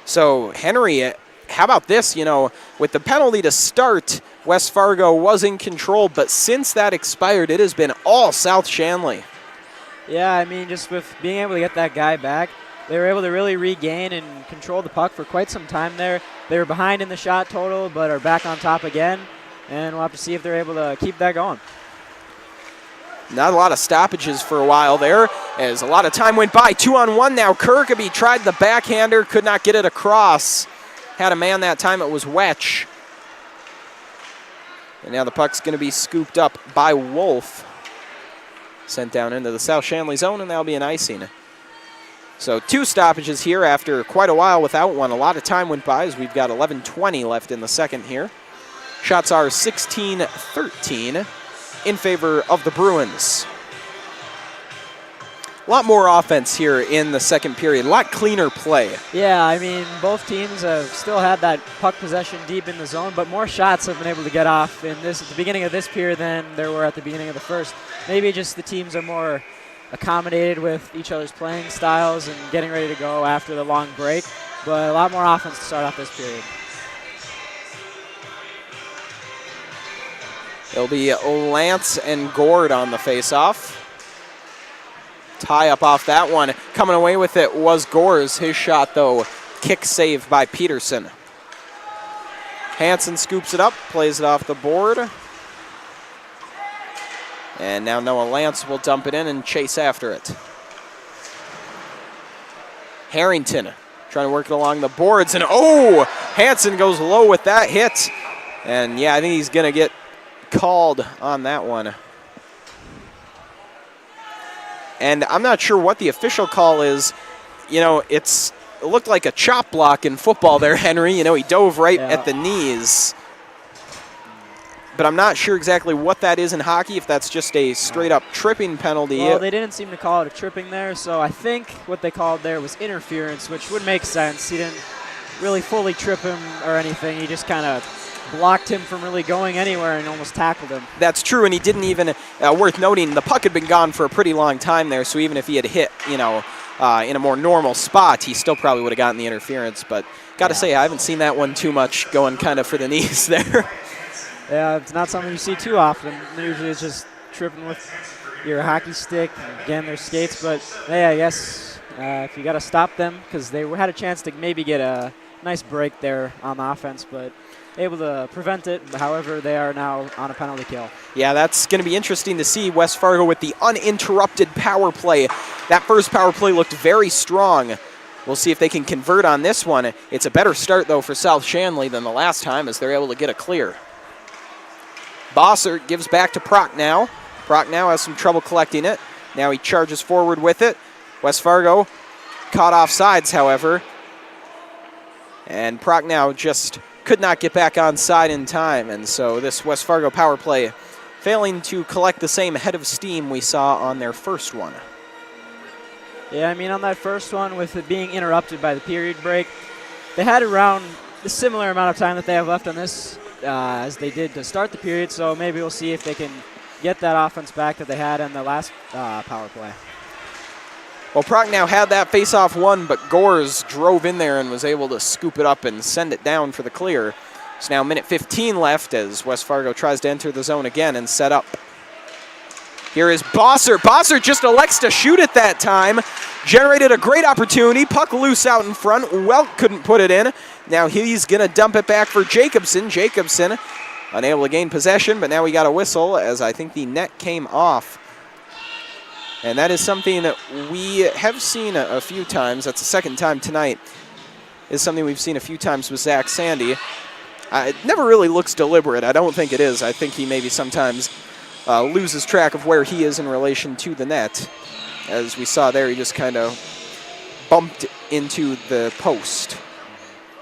So, Henry, how about this? With the penalty to start, West Fargo was in control, but since that expired, it has been all South-Shanley. Yeah, just with being able to get that guy back, they were able to really regain and control the puck for quite some time there. They were behind in the shot total, but are back on top again, and we'll have to see if they're able to keep that going. Not a lot of stoppages for a while there, as a lot of time went by. 2-on-1 now. Kirkeby tried the backhander, could not get it across. Had a man that time, it was Wetch. And now the puck's going to be scooped up by Wolf. Sent down into the South-Shanley zone, and that'll be an icing. So 2 stoppages here after quite a while without one. A lot of time went by as we've got 11:20 left in the second here. Shots are 16-13 in favor of the Bruins. A lot more offense here in the second period. A lot cleaner play. Yeah, both teams have still had that puck possession deep in the zone, but more shots have been able to get off at the beginning of this period than there were at the beginning of the first. Maybe just the teams are more accommodated with each other's playing styles and getting ready to go after the long break, but a lot more offense to start off this period. It'll be Lance and Gord on the faceoff. Tie up off that one. Coming away with it was Gores. His shot, though, kick save by Peterson. Hansen scoops it up, plays it off the board. And now Noah Lance will dump it in and chase after it. Harrington trying to work it along the boards. And Hansen goes low with that hit. And yeah, I think he's going to get called on that one. And I'm not sure what the official call is. You know, it looked like a chop block in football there, Henry. You know, he dove right at the knees. But I'm not sure exactly what that is in hockey, if that's just a straight-up tripping penalty. Well, they didn't seem to call it a tripping there, so I think what they called there was interference, which would make sense. He didn't really fully trip him or anything. He just kind of blocked him from really going anywhere and almost tackled him. That's true, and he didn't even, worth noting, the puck had been gone for a pretty long time there, so even if he had hit, you know, in a more normal spot, he still probably would have gotten the interference. But got to say, I haven't seen that one too much, going kind of for the knees there. Yeah, it's not something you see too often. Usually it's just tripping with your hockey stick, again, their skates. But, hey, I guess if you got to stop them, because they had a chance to maybe get a nice break there on the offense, but able to prevent it. However, they are now on a penalty kill. Yeah, that's going to be interesting to see. West Fargo with the uninterrupted power play. That first power play looked very strong. We'll see if they can convert on this one. It's a better start, though, for South-Shanley than the last time, as they're able to get a clear. Bossert gives back to Prochnow. Prochnow has some trouble collecting it. Now he charges forward with it. West Fargo caught off sides, however. And Prochnow just could not get back on side in time. And so this West Fargo power play failing to collect the same head of steam we saw on their first one. Yeah, I mean, on that first one, with it being interrupted by the period break, they had around a similar amount of time that they have left on this as they did to start the period, so maybe we'll see if they can get that offense back that they had in the last power play. Well, Prochnow had that face-off won, but Gores drove in there and was able to scoop it up and send it down for the clear. It's now minute 15 left as West Fargo tries to enter the zone again and set up. Here is Bossert. Bossert just elects to shoot it that time. Generated a great opportunity. Puck loose out in front. Welk couldn't put it in. Now he's going to dump it back for Jacobson. Jacobson unable to gain possession, but now we got a whistle as I think the net came off. And that is something that we have seen a few times. That's the second time tonight. Is something we've seen a few times with Zach Sandy. It never really looks deliberate. I don't think it is. I think he maybe sometimes loses track of where he is in relation to the net. As we saw there, he just kind of bumped into the post.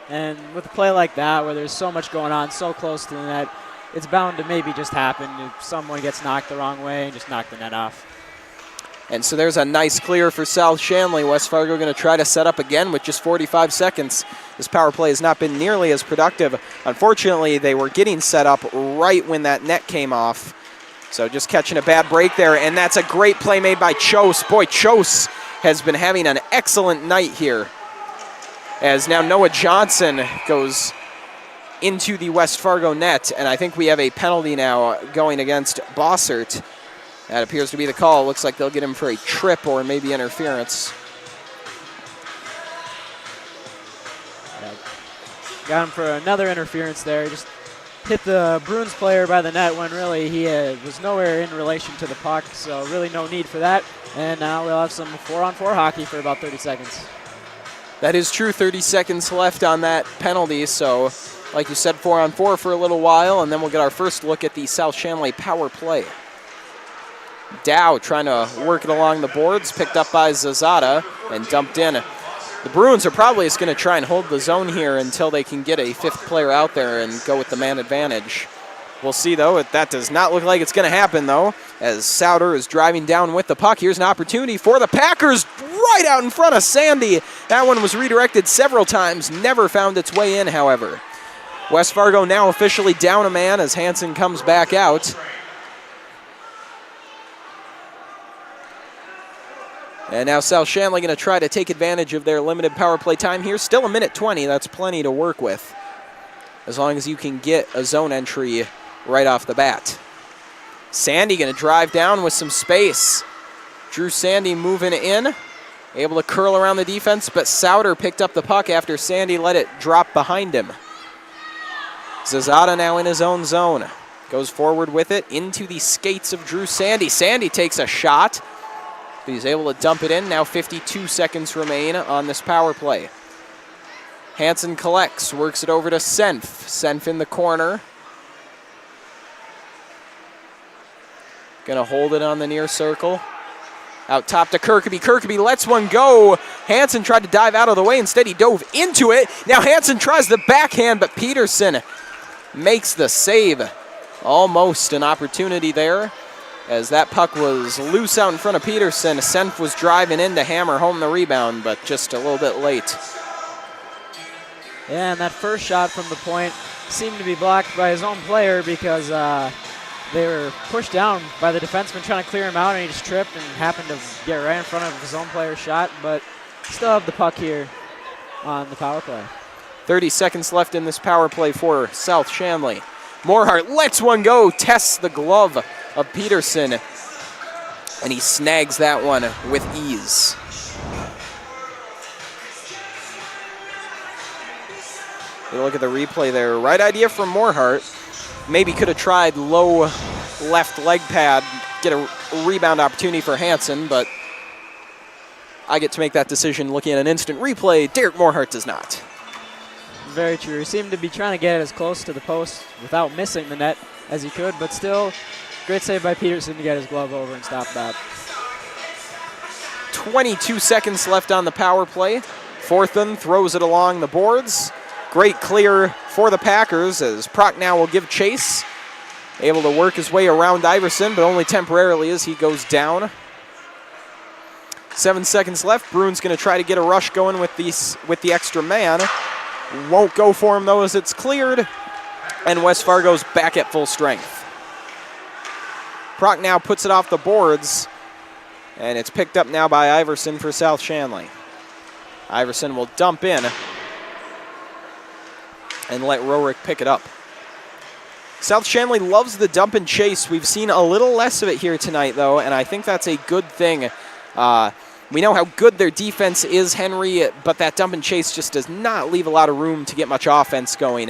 And with a play like that, where there's so much going on, so close to the net, it's bound to maybe just happen if someone gets knocked the wrong way and just knock the net off. And so there's a nice clear for South-Shanley. West Fargo going to try to set up again with just 45 seconds. This power play has not been nearly as productive. Unfortunately, they were getting set up right when that net came off. So just catching a bad break there, and that's a great play made by Chose. Boy, Chose has been having an excellent night here. As now Noah Johnson goes into the West Fargo net, and I think we have a penalty now going against Bossert. That appears to be the call. Looks like they'll get him for a trip or maybe interference. Yeah. Got him for another interference there. He just hit the Bruins player by the net when really he was nowhere in relation to the puck, so really no need for that. And now we'll have some 4-on-4 hockey for about 30 seconds. That is true, 30 seconds left on that penalty, so like you said, 4-on-4 for a little while, and then we'll get our first look at the South-Shanley power play. Dow trying to work it along the boards, picked up by Zazada and dumped in. The Bruins are probably just going to try and hold the zone here until they can get a fifth player out there and go with the man advantage. We'll see, though. That does not look like it's going to happen, though, as Souter is driving down with the puck. Here's an opportunity for the Packers right out in front of Sandy. That one was redirected several times, never found its way in, however. West Fargo now officially down a man as Hansen comes back out. And now South-Shanley going to try to take advantage of their limited power play time here. Still a minute 20. That's plenty to work with, as long as you can get a zone entry right off the bat. Sandy going to drive down with some space. Drew Sandy moving in, able to curl around the defense, but Souter picked up the puck after Sandy let it drop behind him. Zazada now in his own zone. Goes forward with it into the skates of Drew Sandy. Sandy takes a shot. He's able to dump it in. Now 52 seconds remain on this power play. Hansen collects, works it over to Senf. Senf in the corner. Gonna hold it on the near circle. Out top to Kirkby. Kirkby lets one go. Hansen tried to dive out of the way. Instead, he dove into it. Now Hansen tries the backhand, but Peterson makes the save. Almost an opportunity there, as that puck was loose out in front of Peterson. Senf was driving in to hammer home the rebound, but just a little bit late. Yeah, and that first shot from the point seemed to be blocked by his own player because they were pushed down by the defenseman trying to clear him out, and he just tripped and happened to get right in front of his own player's shot, but still have the puck here on the power play. 30 seconds left in this power play for South-Shanley. Morhart lets one go, tests the glove of Peterson, and he snags that one with ease. You look at the replay there. Right idea from Morhart. Maybe could have tried low left leg pad, get a rebound opportunity for Hansen, but I get to make that decision looking at an instant replay. Derek Morhart does not. Very true. He seemed to be trying to get as close to the post without missing the net as he could, but still, great save by Peterson to get his glove over and stop that. 22 seconds left on the power play. Forthen throws it along the boards. Great clear for the Packers as Prochnow will give chase. Able to work his way around Iverson, but only temporarily as he goes down. 7 seconds left. Bruins going to try to get a rush going with the extra man. Won't go for him though as it's cleared. And West Fargo's back at full strength. Prochnow puts it off the boards. And it's picked up now by Iverson for South-Shanley. Iverson will dump in and let Roerick pick it up. South-Shanley loves the dump and chase. We've seen a little less of it here tonight, though, and I think that's a good thing. We know how good their defense is, Henry, but that dump and chase just does not leave a lot of room to get much offense going.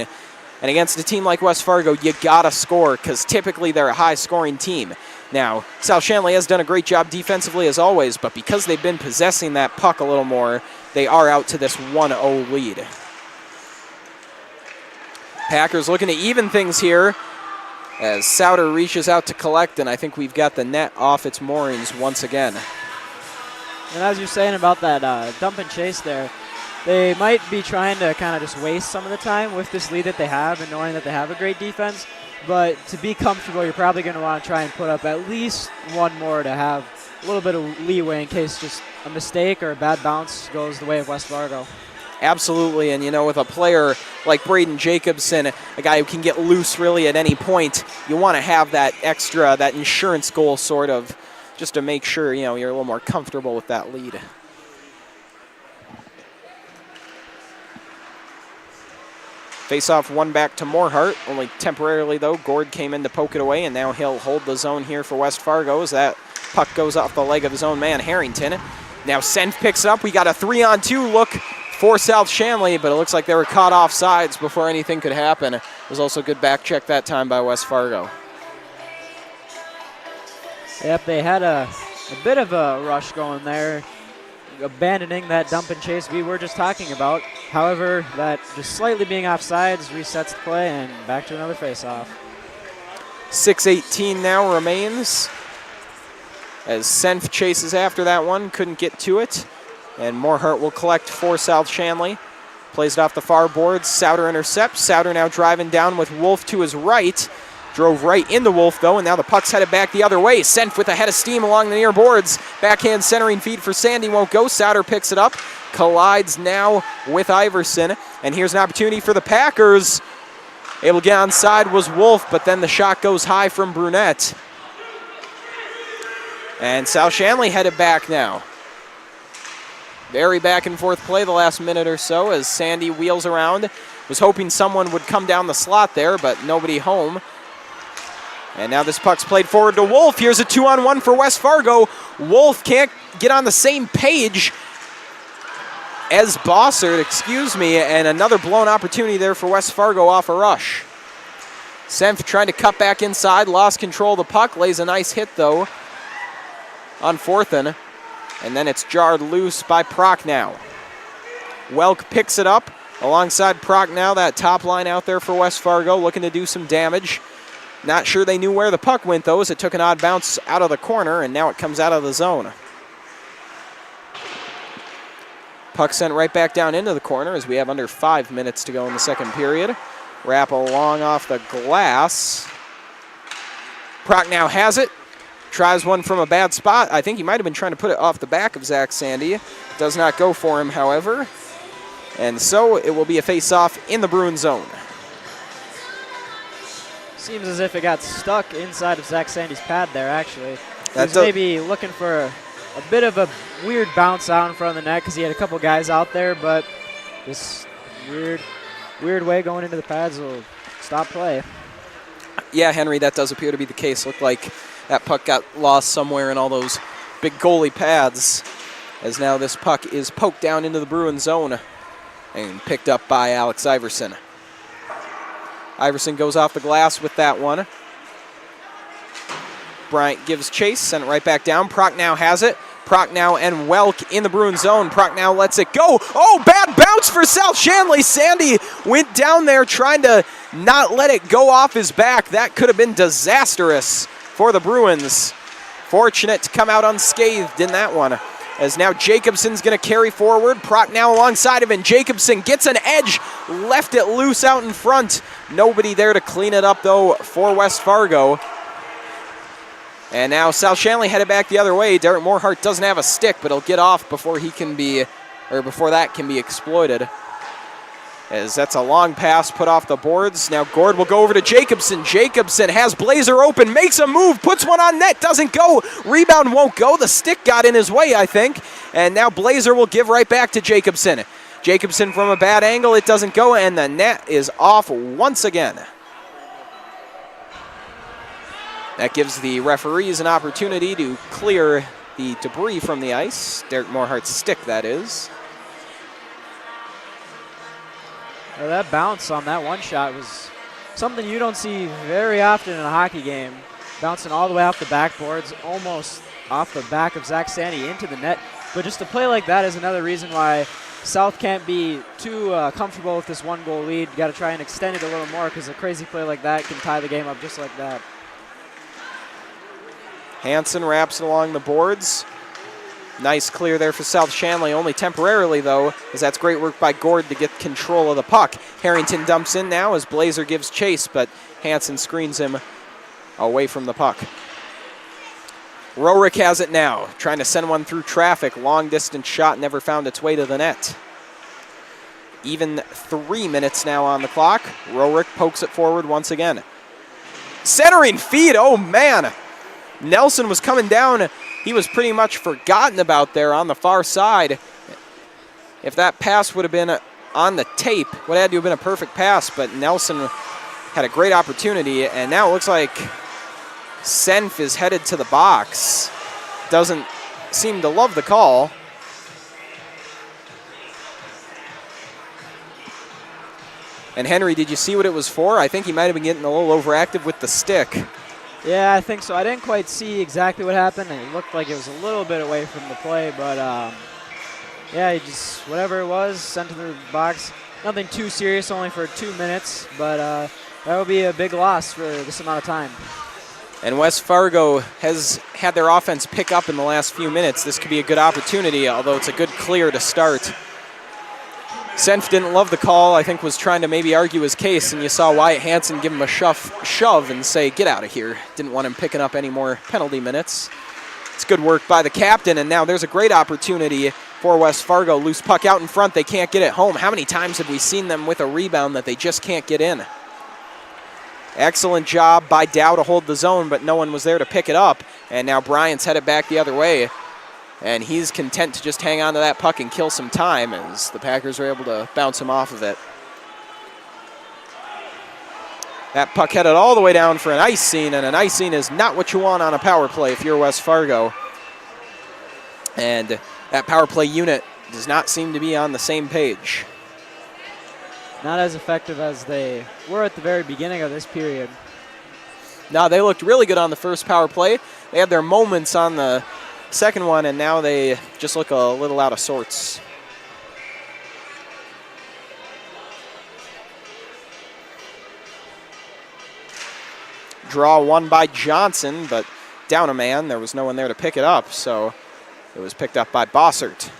And against a team like West Fargo, you gotta score, because typically they're a high-scoring team. Now, South-Shanley has done a great job defensively as always, but because they've been possessing that puck a little more, they are out to this 1-0 lead. Packers looking to even things here as Souter reaches out to collect, and I think we've got the net off its moorings once again. And as you're saying about that dump and chase there, they might be trying to kind of just waste some of the time with this lead that they have and knowing that they have a great defense. But to be comfortable, you're probably going to want to try and put up at least one more to have a little bit of leeway in case just a mistake or a bad bounce goes the way of West Fargo. Absolutely, and you know, with a player like Braden Jacobson, a guy who can get loose really at any point, you want to have that extra, that insurance goal sort of, just to make sure, you know, you're a little more comfortable with that lead. Face-off one back to Morhart, only temporarily though. Gord came in to poke it away, and now he'll hold the zone here for West Fargo as that puck goes off the leg of his own man, Harrington. Now Senf picks it up. We got a 3-on-2 look for South-Shanley, but it looks like they were caught off sides before anything could happen. It was also a good back check that time by West Fargo. Yep, they had a bit of a rush going there, abandoning that dump and chase we were just talking about. However, that just slightly being offsides resets the play and back to another face-off. 6:18 now remains as Senf chases after that one, couldn't get to it. And Morhart will collect for South-Shanley. Plays it off the far boards. Souter intercepts. Souter now driving down with Wolf to his right. Drove right into Wolf, though, and now the puck's headed back the other way. Senf with a head of steam along the near boards. Backhand centering feed for Sandy won't go. Souter picks it up. Collides now with Iverson. And here's an opportunity for the Packers. Able to get onside was Wolf, but then the shot goes high from Brunette. And South-Shanley headed back now. Very back and forth play the last minute or so as Sandy wheels around. Was hoping someone would come down the slot there, but nobody home. And now this puck's played forward to Wolf. Here's a 2-on-1 for West Fargo. Wolf can't get on the same page as Bossert, and another blown opportunity there for West Fargo off a rush. Senf trying to cut back inside, lost control of the puck, lays a nice hit though on Forthen. And then it's jarred loose by Prochnow. Welk picks it up alongside Prochnow. That top line out there for West Fargo looking to do some damage. Not sure they knew where the puck went, though, as it took an odd bounce out of the corner, and now it comes out of the zone. Puck sent right back down into the corner as we have under 5 minutes to go in the second period. Wrap along off the glass. Proc now has it. Tries one from a bad spot. I think he might have been trying to put it off the back of Zach Sandy. Does not go for him, however. And so it will be a face-off in the Bruin zone. Seems as if it got stuck inside of Zach Sandy's pad there, actually. He That was maybe looking for a bit of a weird bounce out in front of the net because he had a couple guys out there, but this weird way going into the pads will stop play. Yeah, Henry, that does appear to be the case. Looked like that puck got lost somewhere in all those big goalie pads, as now this puck is poked down into the Bruin zone and picked up by Alex Iverson. Iverson goes off the glass with that one. Bryant gives chase, sent it right back down. Proc now has it. Proc now and Welk in the Bruin zone. Proc now lets it go. Oh, bad bounce for South-Shanley. Sandy went down there trying to not let it go off his back. That could have been disastrous for the Bruins. Fortunate to come out unscathed in that one. As now Jacobson's going to carry forward. Proc now alongside of him. Jacobson gets an edge. Left it loose out in front. Nobody there to clean it up, though, for West Fargo. And now South-Shanley headed back the other way. Derek Morehart doesn't have a stick, but he'll get off before that can be exploited. As that's a long pass put off the boards. Now Gord will go over to Jacobson. Jacobson has Blazer open, makes a move, puts one on net, doesn't go. Rebound won't go. The stick got in his way, I think. And now Blazer will give right back to Jacobson. Jacobson from a bad angle, it doesn't go, and the net is off once again. That gives the referees an opportunity to clear the debris from the ice. Derek Morehart's stick, that is. Well, that bounce on that one shot was something you don't see very often in a hockey game. Bouncing all the way off the backboards, almost off the back of Zach Sandy into the net. But just a play like that is another reason why South can't be too comfortable with this one-goal lead. You got to try and extend it a little more because a crazy play like that can tie the game up just like that. Hansen wraps it along the boards. Nice clear there for South-Shanley, only temporarily, though, as that's great work by Gord to get control of the puck. Harrington dumps in now as Blazer gives chase, but Hansen screens him away from the puck. Rorick has it now, trying to send one through traffic. Long-distance shot never found its way to the net. Even 3 minutes now on the clock. Rorick pokes it forward once again. Centering feed, oh man! Nelson was coming down. He was pretty much forgotten about there on the far side. If that pass would have been on the tape, would have had to have been a perfect pass, but Nelson had a great opportunity, and now it looks like Senf is headed to the box. Doesn't seem to love the call. And Henry, did you see what it was for? I think he might have been getting a little overactive with the stick. Yeah, I think so. I didn't quite see exactly what happened. It looked like it was a little bit away from the play, but yeah, he just, whatever it was, sent it to the box. Nothing too serious, only for 2 minutes, but that will be a big loss for this amount of time. And West Fargo has had their offense pick up in the last few minutes. This could be a good opportunity, although it's a good clear to start. Senf didn't love the call, I think was trying to maybe argue his case, and you saw Wyatt Hansen give him a shove and say, get out of here. Didn't want him picking up any more penalty minutes. It's good work by the captain, and now there's a great opportunity for West Fargo. Loose puck out in front, they can't get it home. How many times have we seen them with a rebound that they just can't get in? Excellent job by Dow to hold the zone, but no one was there to pick it up, and now Bryant's headed back the other way. And he's content to just hang on to that puck and kill some time as the Packers are able to bounce him off of it. That puck headed all the way down for an ice scene, and an ice scene is not what you want on a power play if you're West Fargo. And that power play unit does not seem to be on the same page. Not as effective as they were at the very beginning of this period. No, they looked really good on the first power play. They had their moments on the second one, and now they just look a little out of sorts. draw won by Johnson, but down a man. There was no one there to pick it up, so it was picked up by Bossert.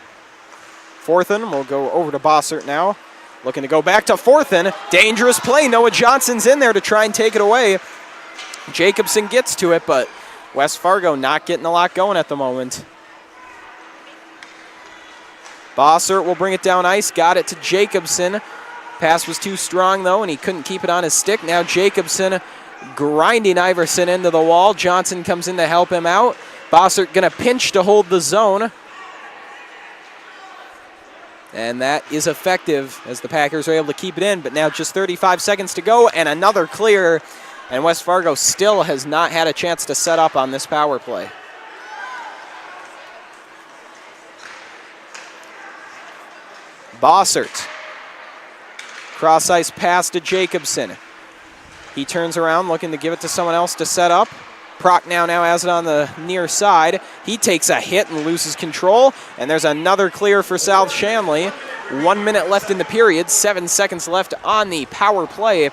Forthen will go over to Bossert now. Looking to go back to Forthen. Dangerous play. Noah Johnson's in there to try and take it away. Jacobson gets to it, but West Fargo not getting a lot going at the moment. Bossert will bring it down ice. Got it to Jacobson. Pass was too strong, though, and he couldn't keep it on his stick. Now Jacobson grinding Iverson into the wall. Johnson comes in to help him out. Bossert going to pinch to hold the zone. And that is effective as the Packers are able to keep it in, but now just 35 seconds to go and another clear. And West Fargo still has not had a chance to set up on this power play. Bossert. Cross ice pass to Jacobson. He turns around looking to give it to someone else to set up. Prochnow now has it on the near side. He takes a hit and loses control. And there's another clear for South-Shanley. 1 minute left in the period. 7 seconds left on the power play.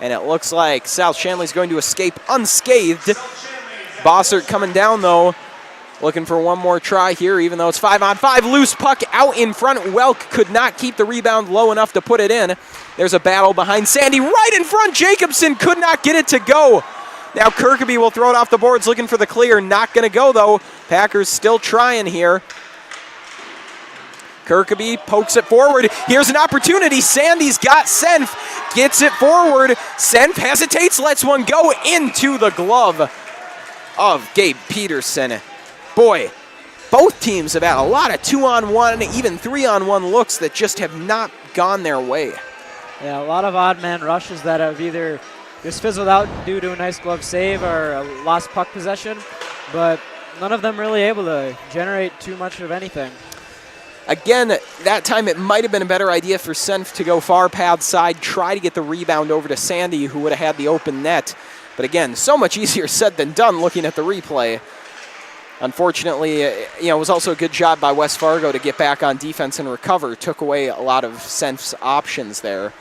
And it looks like South-Shanley's going to escape unscathed. Bossert coming down, though. Looking for one more try here, even though it's 5-on-5. Loose puck out in front. Welk could not keep the rebound low enough to put it in. There's a battle behind Sandy. Right in front. Jacobson could not get it to go. Now Kirkby will throw it off the boards, looking for the clear. Not going to go, though. Packers still trying here. Kirkby pokes it forward. Here's an opportunity. Sandy's got Senf. Gets it forward. Senf hesitates, lets one go into the glove of Gabe Peterson. Boy, both teams have had a lot of 2-on-1, even 3-on-1 looks that just have not gone their way. Yeah, a lot of odd man rushes that have either just fizzled out due to a nice glove save or a lost puck possession, but none of them really able to generate too much of anything. Again, that time it might have been a better idea for Senf to go far pad side, try to get the rebound over to Sandy, who would have had the open net. But again, so much easier said than done looking at the replay. Unfortunately, it was also a good job by West Fargo to get back on defense and recover. Took away a lot of Senf's options there.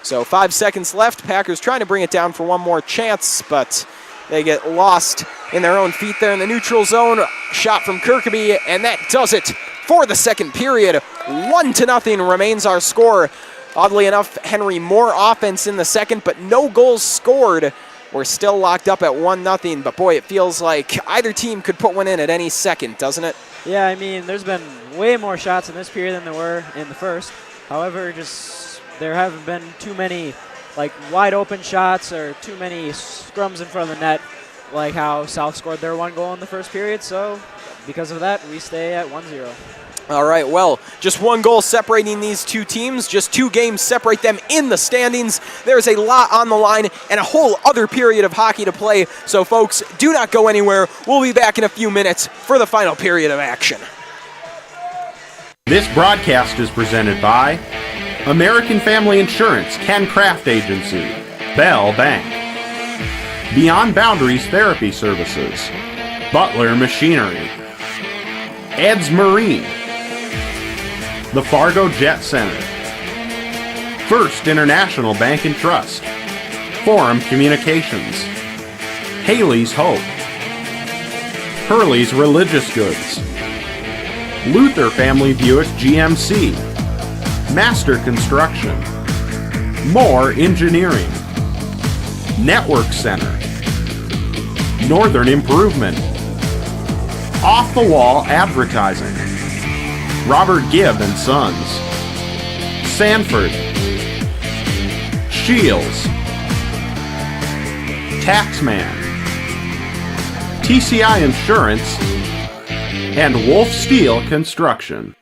So 5 seconds left. Packers trying to bring it down for one more chance, but they get lost in their own feet there in the neutral zone. Shot from Kirkby, and that does it for the second period. 1-0 remains our score. Oddly enough, Henry more offense in the second, but no goals scored. We're still locked up at 1-0, but boy, it feels like either team could put one in at any second, doesn't it? Yeah, I mean, there's been way more shots in this period than there were in the first. However, there haven't been too many wide open shots or too many scrums in front of the net like how South scored their one goal in the first period. So because of that, we stay at 1-0. All right, well, just one goal separating these two teams. Just 2 games separate them in the standings. There's a lot on the line and a whole other period of hockey to play. So, folks, do not go anywhere. We'll be back in a few minutes for the final period of action. This broadcast is presented by American Family Insurance, Ken Craft Agency, Bell Bank, Beyond Boundaries Therapy Services, Butler Machinery, Ed's Marine, the Fargo Jet Center, First International Bank and Trust, Forum Communications, Haley's Hope, Hurley's Religious Goods, Luther Family Buick GMC, Master Construction, Moore Engineering, Network Center, Northern Improvement, Off the Wall Advertising, Robert Gibb and Sons, Sanford, Scheels, Taxman, TCI Insurance, and Wolf Steel Construction.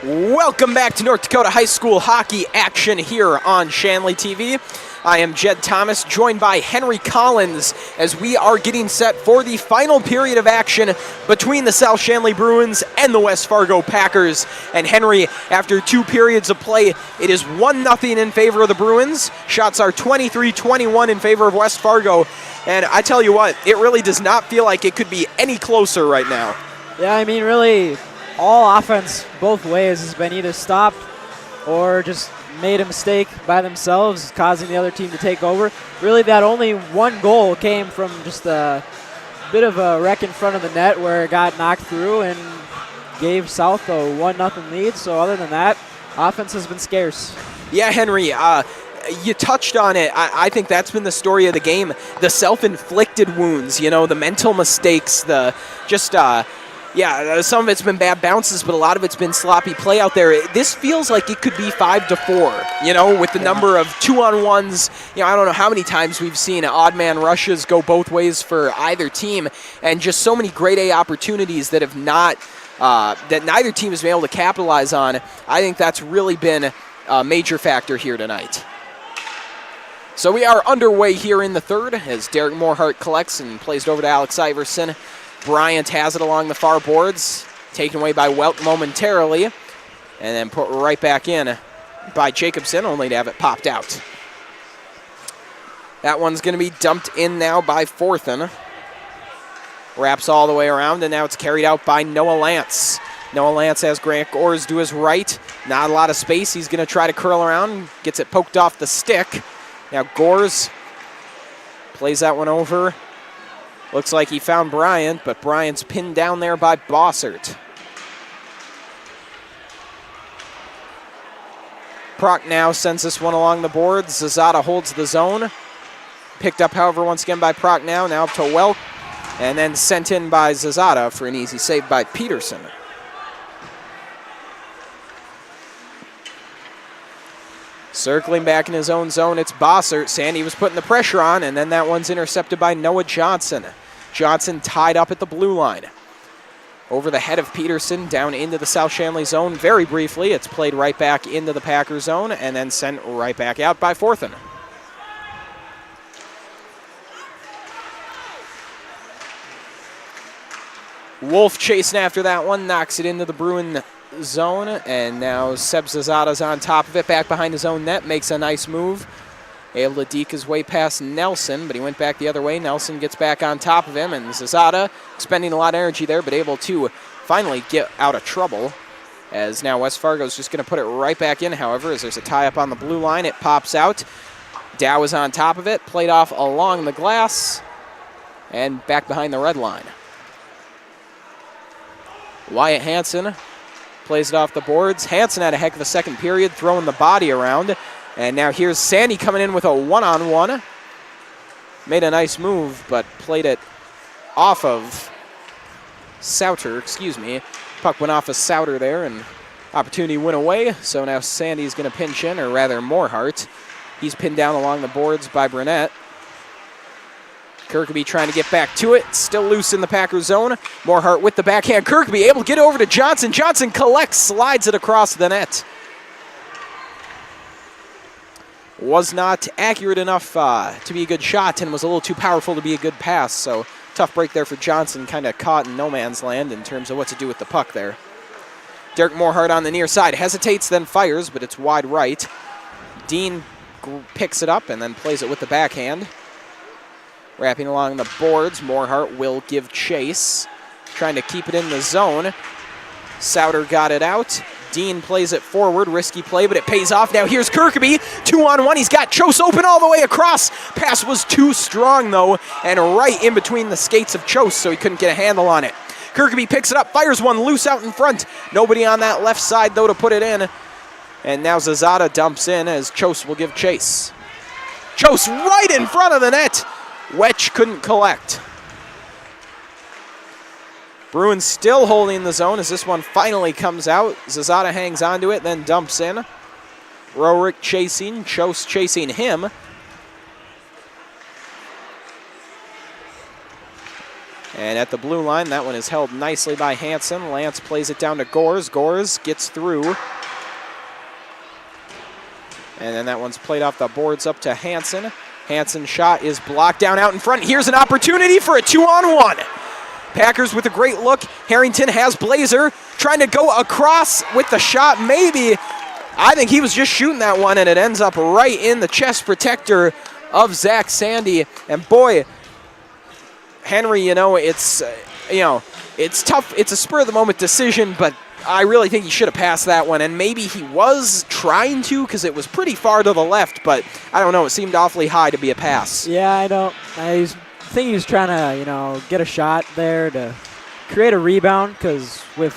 Welcome back to North Dakota High School hockey action here on Shanley TV. I am Jed Thomas, joined by Henry Collins, as we are getting set for the final period of action between the South-Shanley Bruins and the West Fargo Packers. And Henry, after 2 periods of play, it is 1-0 in favor of the Bruins. Shots are 23-21 in favor of West Fargo. And I tell you what, it really does not feel like it could be any closer right now. Yeah, I mean, really, all offense both ways has been either stopped or just made a mistake by themselves, causing the other team to take over. Really, that only one goal came from just a bit of a wreck in front of the net where it got knocked through and gave South a 1-0 lead. So other than that, offense has been scarce. Yeah, Henry, you touched on it. I think that's been the story of the game. The self-inflicted wounds, you know, the mental mistakes, the just yeah, some of it's been bad bounces, but a lot of it's been sloppy play out there. This feels like it could be 5-4, you know, with the number of 2-on-1s. You know, I don't know how many times we've seen odd man rushes go both ways for either team, and just so many grade A opportunities that have not, that neither team has been able to capitalize on. I think that's really been a major factor here tonight. So we are underway here in the third as Derek Morehart collects and plays it over to Alex Iverson. Bryant has it along the far boards, taken away by Welk momentarily, and then put right back in by Jacobson, only to have it popped out. That one's going to be dumped in now by Forthen. Wraps all the way around, and now it's carried out by Noah Lance. Noah Lance has Grant Gores to his right. Not a lot of space. He's going to try to curl around, gets it poked off the stick. Now Gores plays that one over. Looks like he found Bryant, but Bryant's pinned down there by Bossert. Proc now sends this one along the boards. Zazada holds the zone. Picked up, however, once again by Proc now up to Welk, and then sent in by Zazada for an easy save by Peterson. Circling back in his own zone, it's Bossert. Sandy was putting the pressure on, and then that one's intercepted by Noah Johnson. Johnson tied up at the blue line. Over the head of Peterson, down into the South-Shanley zone very briefly. It's played right back into the Packer zone, and then sent right back out by Forthen. Wolf chasing after that one, knocks it into the Bruin zone, and now Seb Zazada's on top of it, back behind his own net, makes a nice move. Able to deke his way past Nelson, but he went back the other way. Nelson gets back on top of him, and Zazada expending a lot of energy there, but able to finally get out of trouble, as now West Fargo's just going to put it right back in, however, as there's a tie-up on the blue line. It pops out. Dow is on top of it, played off along the glass, and back behind the red line. Wyatt Hansen plays it off the boards. Hansen had a heck of a second period, throwing the body around. And now here's Sandy coming in with a one-on-one. Made a nice move, but played it off of Souter, Puck went off of Souter there, and opportunity went away. So now Sandy's going to pinch in, or rather Morehart. He's pinned down along the boards by Burnett. Kirkby trying to get back to it. Still loose in the Packer zone. Morehart with the backhand. Kirkby able to get over to Johnson. Johnson collects, slides it across the net. Was not accurate enough to be a good shot, and was a little too powerful to be a good pass. So tough break there for Johnson, kind of caught in no man's land in terms of what to do with the puck there. Derek Morehart on the near side. Hesitates, then fires, but it's wide right. Dean picks it up and then plays it with the backhand. Wrapping along the boards, Morehart will give chase. Trying to keep it in the zone. Souter got it out. Dean plays it forward. Risky play, but it pays off. Now here's Kirkby. 2-on-1. He's got Chose open all the way across. Pass was too strong, though, and right in between the skates of Chose, so he couldn't get a handle on it. Kirkby picks it up, fires one loose out in front. Nobody on that left side, though, to put it in. And now Zazada dumps in as Chose will give chase. Chose right in front of the net. Wetch couldn't collect. Bruins still holding the zone as this one finally comes out. Zazada hangs onto it, then dumps in. Rorick chasing, Chose chasing him. And at the blue line, that one is held nicely by Hansen. Lance plays it down to Gores. Gores gets through. And then that one's played off the boards up to Hansen. Hansen's shot is blocked down out in front. Here's an opportunity for a 2-on-1. Packers with a great look. Harrington has Blazer trying to go across with the shot. Maybe. I think he was just shooting that one, and it ends up right in the chest protector of Zach Sandy. And boy, Henry, it's tough. It's a spur-of-the-moment decision, but I really think he should have passed that one. And maybe he was trying to because it was pretty far to the left, but I don't know. It seemed awfully high to be a pass. Yeah, I think he was trying to, get a shot there to create a rebound because with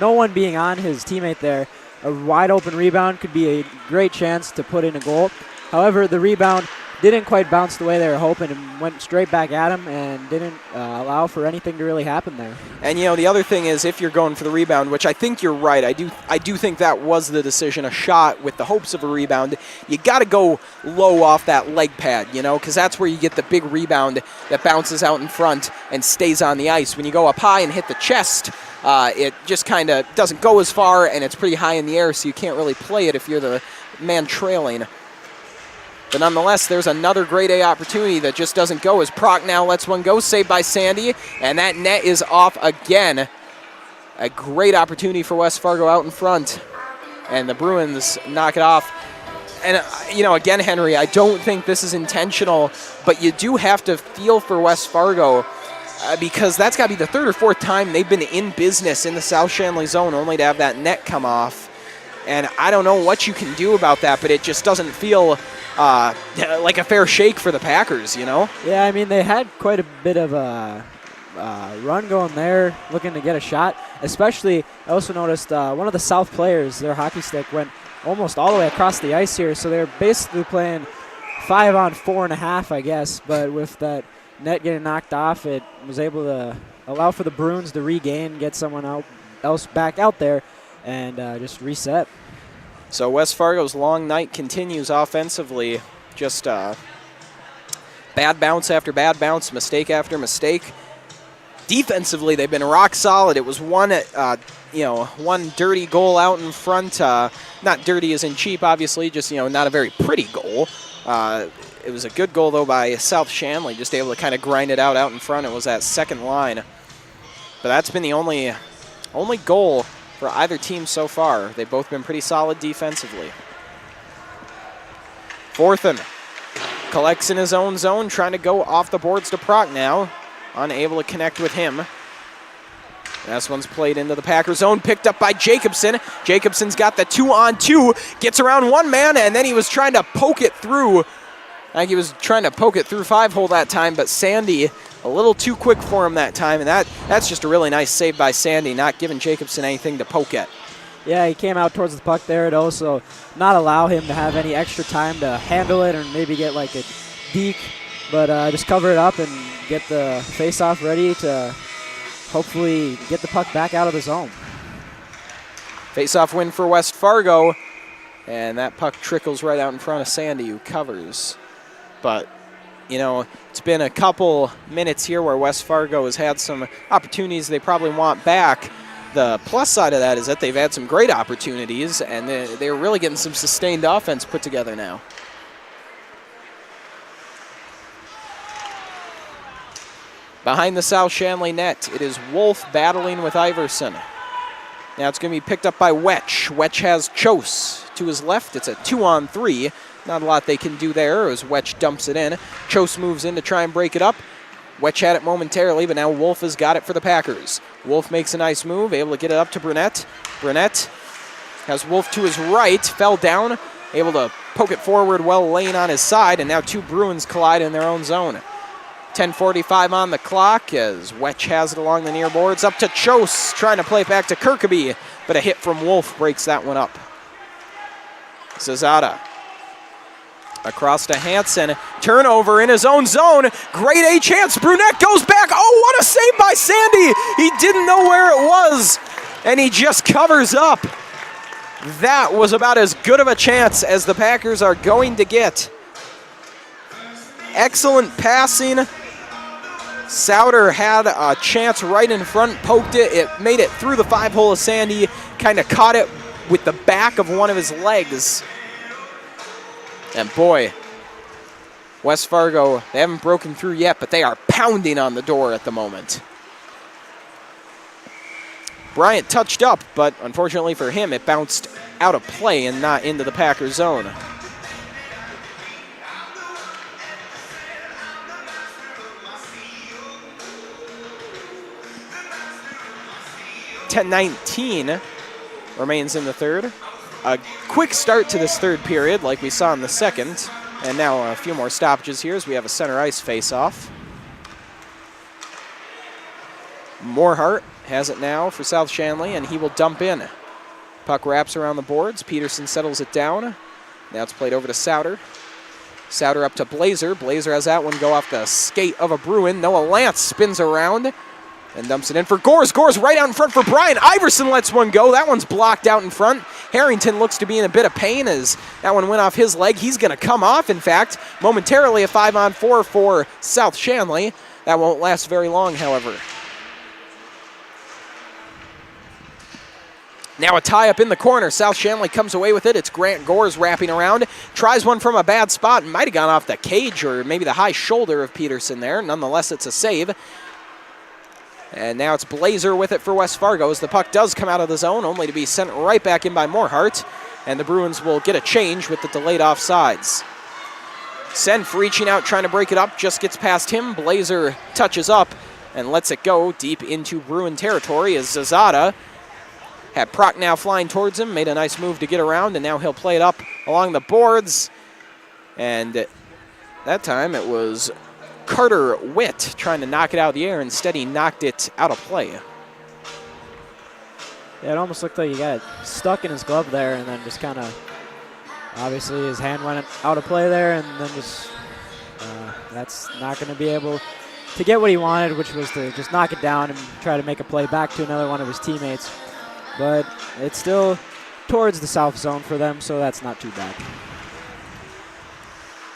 no one being on his teammate there, a wide-open rebound could be a great chance to put in a goal. However, the rebound didn't quite bounce the way they were hoping and went straight back at him and didn't allow for anything to really happen there. And, the other thing is if you're going for the rebound, which I think you're right, I do think that was the decision, a shot with the hopes of a rebound, you got to go low off that leg pad, because that's where you get the big rebound that bounces out in front and stays on the ice. When you go up high and hit the chest, it just kind of doesn't go as far, and it's pretty high in the air, so you can't really play it if you're the man trailing. But nonetheless, there's another grade A opportunity that just doesn't go as Proc now lets one go, saved by Sandy, and that net is off again. A great opportunity for West Fargo out in front, and the Bruins knock it off. And, again, Henry, I don't think this is intentional, but you do have to feel for West Fargo because that's got to be the third or fourth time they've been in business in the South-Shanley zone only to have that net come off. And I don't know what you can do about that, but it just doesn't feel like a fair shake for the Packers, Yeah, they had quite a bit of a run going there, looking to get a shot. Especially, I also noticed one of the South players, their hockey stick went almost all the way across the ice here, so they're basically playing 5-on-4.5, I guess. But with that net getting knocked off, it was able to allow for the Bruins to regain, get someone else back out there, and just reset. So West Fargo's long night continues offensively. Just bad bounce after bad bounce, mistake after mistake. Defensively, they've been rock solid. It was one dirty goal out in front. Not dirty as in cheap, obviously, just, not a very pretty goal. It was a good goal, though, by South-Shanley, just able to kind of grind it out in front. It was that second line. But that's been the only goal for either team so far. They've both been pretty solid defensively. Forthen collects in his own zone, trying to go off the boards to Proc now. Unable to connect with him. This one's played into the Packer zone, picked up by Jacobson. Jacobson's got the 2-on-2, gets around one man, and then he was trying to poke it through. I think he was trying to poke it through 5-hole that time, but Sandy a little too quick for him that time, and that's just a really nice save by Sandy, not giving Jacobson anything to poke at. Yeah, he came out towards the puck there to also not allow him to have any extra time to handle it or maybe get like a deke, but just cover it up and get the face-off ready to hopefully get the puck back out of the zone. Face-off win for West Fargo, and that puck trickles right out in front of Sandy, who covers. But, it's been a couple minutes here where West Fargo has had some opportunities they probably want back. The plus side of that is that they've had some great opportunities, and they're really getting some sustained offense put together now. Behind the South-Shanley net, it is Wolf battling with Iverson. Now it's going to be picked up by Wetch. Wetch has Chose to his left. It's a 2-on-3. Not a lot they can do there as Wetch dumps it in. Chose moves in to try and break it up. Wetch had it momentarily, but now Wolf has got it for the Packers. Wolf makes a nice move, able to get it up to Burnett. Burnett has Wolf to his right, fell down, able to poke it forward, well laying on his side, and now two Bruins collide in their own zone. 10:45 on the clock as Wetch has it along the near boards. Up to Chose, trying to play it back to Kirkaby, but a hit from Wolf breaks that one up. Zazada across to Hansen. Turnover in his own zone. Great A chance. Brunette goes back. Oh, what a save by Sandy. He didn't know where it was, and he just covers up. That was about as good of a chance as the Packers are going to get. Excellent passing. Souter had a chance right in front, poked it. It made it through the 5-hole of Sandy, kind of caught it with the back of one of his legs. And boy, West Fargo, they haven't broken through yet, but they are pounding on the door at the moment. Bryant touched up, but unfortunately for him, it bounced out of play and not into the Packers zone. .19 remains in the third. A quick start to this third period like we saw in the second. And now a few more stoppages here as we have a center ice face-off. Morehart has it now for South-Shanley, and he will dump in. Puck wraps around the boards. Peterson settles it down. Now it's played over to Souter. Souter up to Blazer. Blazer has that one go off the skate of a Bruin. Noah Lance spins around and dumps it in for Gores. Gores right out in front for Brian. Iverson lets one go. That one's blocked out in front. Harrington looks to be in a bit of pain as that one went off his leg. He's going to come off, in fact, momentarily a 5-on-4 for South-Shanley. That won't last very long, however. Now a tie-up in the corner. South-Shanley comes away with it. It's Grant Gores wrapping around. Tries one from a bad spot. Might have gone off the cage or maybe the high shoulder of Peterson there. Nonetheless, it's a save. And now it's Blazer with it for West Fargo as the puck does come out of the zone, only to be sent right back in by Morehart. And the Bruins will get a change with the delayed offsides. Senf reaching out, trying to break it up, just gets past him. Blazer touches up and lets it go deep into Bruin territory as Zazada had Prock now flying towards him, made a nice move to get around, and now he'll play it up along the boards. And that time it was Carter Witt trying to knock it out of the air. Instead, he knocked it out of play. Yeah, it almost looked like he got stuck in his glove there and then just kind of, obviously his hand went out of play there and then just, that's not going to be able to get what he wanted, which was to just knock it down and try to make a play back to another one of his teammates. But it's still towards the south zone for them, so that's not too bad.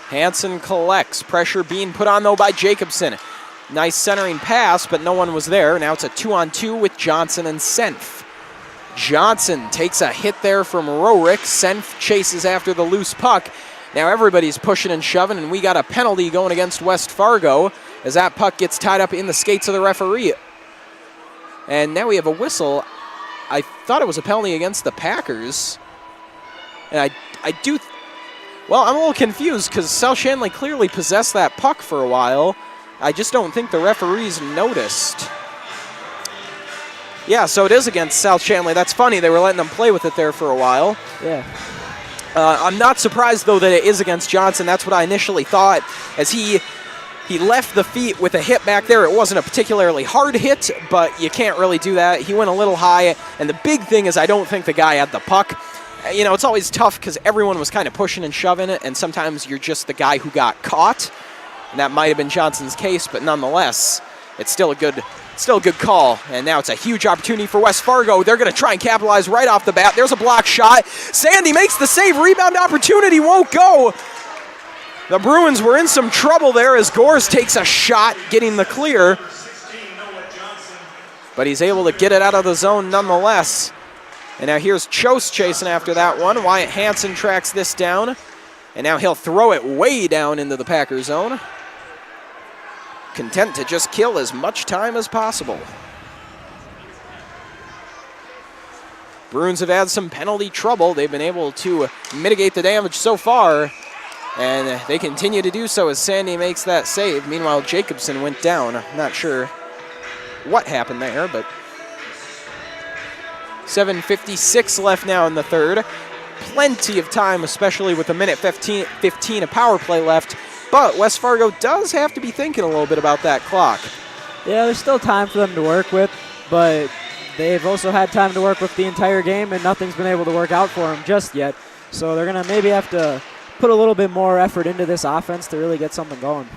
Hansen collects. Pressure being put on, though, by Jacobson. Nice centering pass, but no one was there. Now it's a 2-on-2 with Johnson and Senf. Johnson takes a hit there from Rorick. Senf chases after the loose puck. Now everybody's pushing and shoving, and we got a penalty going against West Fargo as that puck gets tied up in the skates of the referee. And now we have a whistle. I thought it was a penalty against the Packers. And I do... Well, I'm a little confused because South-Shanley clearly possessed that puck for a while. I just don't think the referees noticed. Yeah, so it is against South-Shanley. That's funny. They were letting them play with it there for a while. Yeah. I'm not surprised, though, that it is against Johnson. That's what I initially thought, as he left the feet with a hit back there. It wasn't a particularly hard hit, but you can't really do that. He went a little high, and the big thing is I don't think the guy had the puck. You know, it's always tough because everyone was kind of pushing and shoving it, and sometimes you're just the guy who got caught. And that might have been Johnson's case, but nonetheless, it's still a good call. And now it's a huge opportunity for West Fargo. They're going to try and capitalize right off the bat. There's a block shot. Sandy makes the save. Rebound opportunity won't go. The Bruins were in some trouble there as Gores takes a shot, getting the clear. But he's able to get it out of the zone nonetheless. And now here's Chose chasing after that one. Wyatt Hansen tracks this down. And now he'll throw it way down into the Packer zone. Content to just kill as much time as possible. Bruins have had some penalty trouble. They've been able to mitigate the damage so far. And they continue to do so as Sandy makes that save. Meanwhile, Jacobson went down. I'm not sure what happened there, but 7:56 left now in the third. Plenty of time, especially with a minute 15 of power play left. But West Fargo does have to be thinking a little bit about that clock. Yeah, there's still time for them to work with, but they've also had time to work with the entire game, and nothing's been able to work out for them just yet. So they're going to maybe have to put a little bit more effort into this offense to really get something going.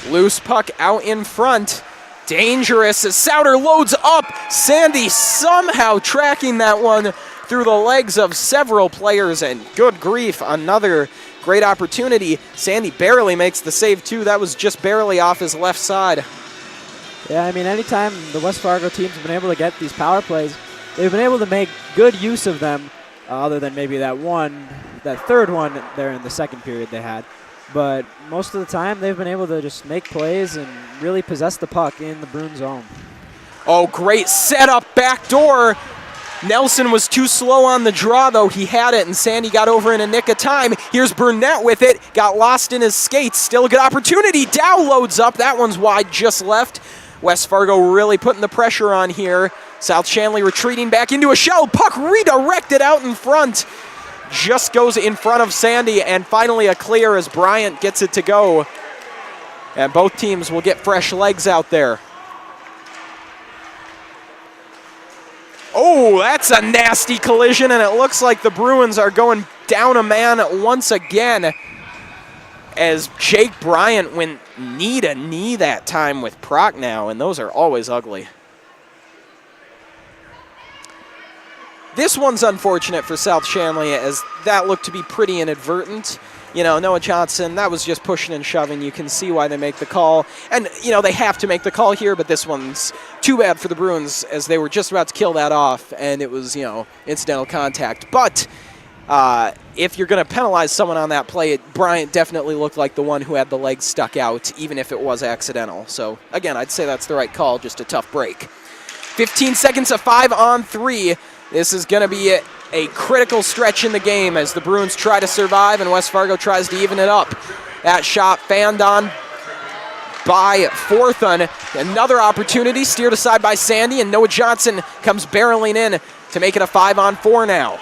Loose puck out in front. Dangerous as Souter loads up. Sandy somehow tracking that one through the legs of several players, and good grief, another great opportunity. Sandy barely makes the save too. That was just barely off his left side. Yeah, I mean, anytime the West Fargo teams have been able to get these power plays, they've been able to make good use of them, other than maybe that third one there in the second period they had. But most of the time, they've been able to just make plays and really possess the puck in the Bruins zone. Oh, great setup, backdoor. Nelson was too slow on the draw, though. He had it, and Sandy got over in a nick of time. Here's Burnett with it. Got lost in his skates. Still a good opportunity. Dow loads up. That one's wide, just left. West Fargo really putting the pressure on here. South-Shanley retreating back into a shell. Puck redirected out in front. Just goes in front of Sandy, and finally a clear as Bryant gets it to go. And both teams will get fresh legs out there. Oh, that's a nasty collision, and it looks like the Bruins are going down a man once again as Jake Bryant went knee to knee that time with Prochnow, and those are always ugly. This one's unfortunate for South-Shanley, as that looked to be pretty inadvertent. You know, Noah Johnson, that was just pushing and shoving. You can see why they make the call. And, you know, they have to make the call here, but this one's too bad for the Bruins, as they were just about to kill that off, and it was, you know, incidental contact. But if you're going to penalize someone on that play, Bryant definitely looked like the one who had the legs stuck out, even if it was accidental. So, again, I'd say that's the right call, just a tough break. 15 seconds of 5-on-3. This is going to be a critical stretch in the game as the Bruins try to survive and West Fargo tries to even it up. That shot fanned on by Forthun. Another opportunity steered aside by Sandy, and Noah Johnson comes barreling in to make it a 5-on-4 now.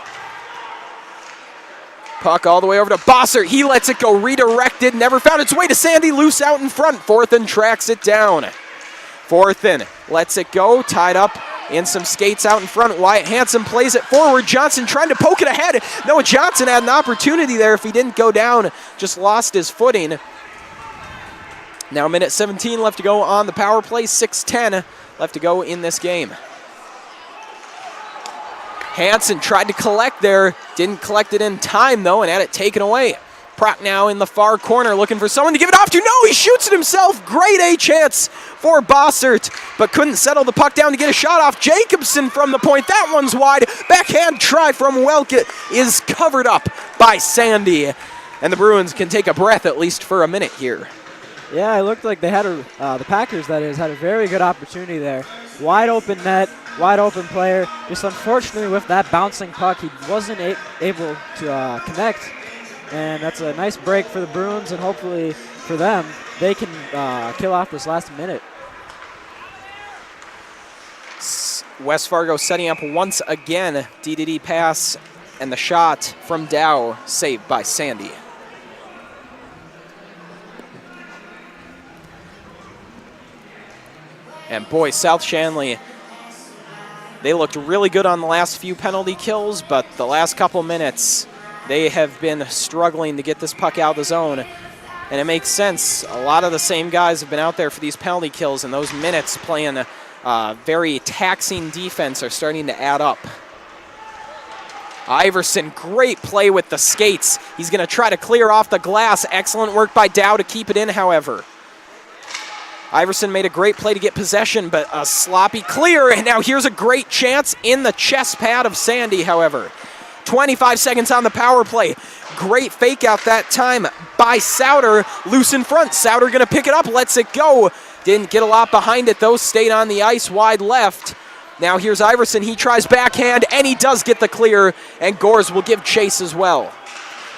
Puck all the way over to Bossert. He lets it go redirected, never found its way to Sandy, loose out in front. Forthun tracks it down. Forthun lets it go, tied up in some skates out in front. Wyatt Hanson plays it forward. Johnson trying to poke it ahead. Noah Johnson had an opportunity there if he didn't go down. Just lost his footing. Now minute 17 left to go on the power play. 6:10 left to go in this game. Hanson tried to collect there. Didn't collect it in time, though, and had it taken away. Prochnow in the far corner looking for someone to give it off to. No, he shoots it himself. Great A chance for Bossert, but couldn't settle the puck down to get a shot off. Jacobson from the point. That one's wide. Backhand try from Welke is covered up by Sandy. And the Bruins can take a breath at least for a minute here. Yeah, it looked like they had the Packers, that is, had a very good opportunity there. Wide open net, wide open player. Just unfortunately with that bouncing puck, he wasn't able to connect. And that's a nice break for the Bruins, and hopefully for them, they can kill off this last minute. West Fargo setting up once again. D pass, and the shot from Dow saved by Sandy. And boy, South-Shanley, they looked really good on the last few penalty kills, but the last couple minutes, they have been struggling to get this puck out of the zone. And it makes sense. A lot of the same guys have been out there for these penalty kills, and those minutes playing very taxing defense are starting to add up. Iverson, great play with the skates. He's going to try to clear off the glass. Excellent work by Dow to keep it in, however. Iverson made a great play to get possession, but a sloppy clear. And now here's a great chance in the chest pad of Sandy, however. 25 seconds on the power play. Great fake out that time by Souter. Loose in front. Souter going to pick it up, lets it go. Didn't get a lot behind it, though. Stayed on the ice wide left. Now here's Iverson. He tries backhand, and he does get the clear, and Gores will give chase as well.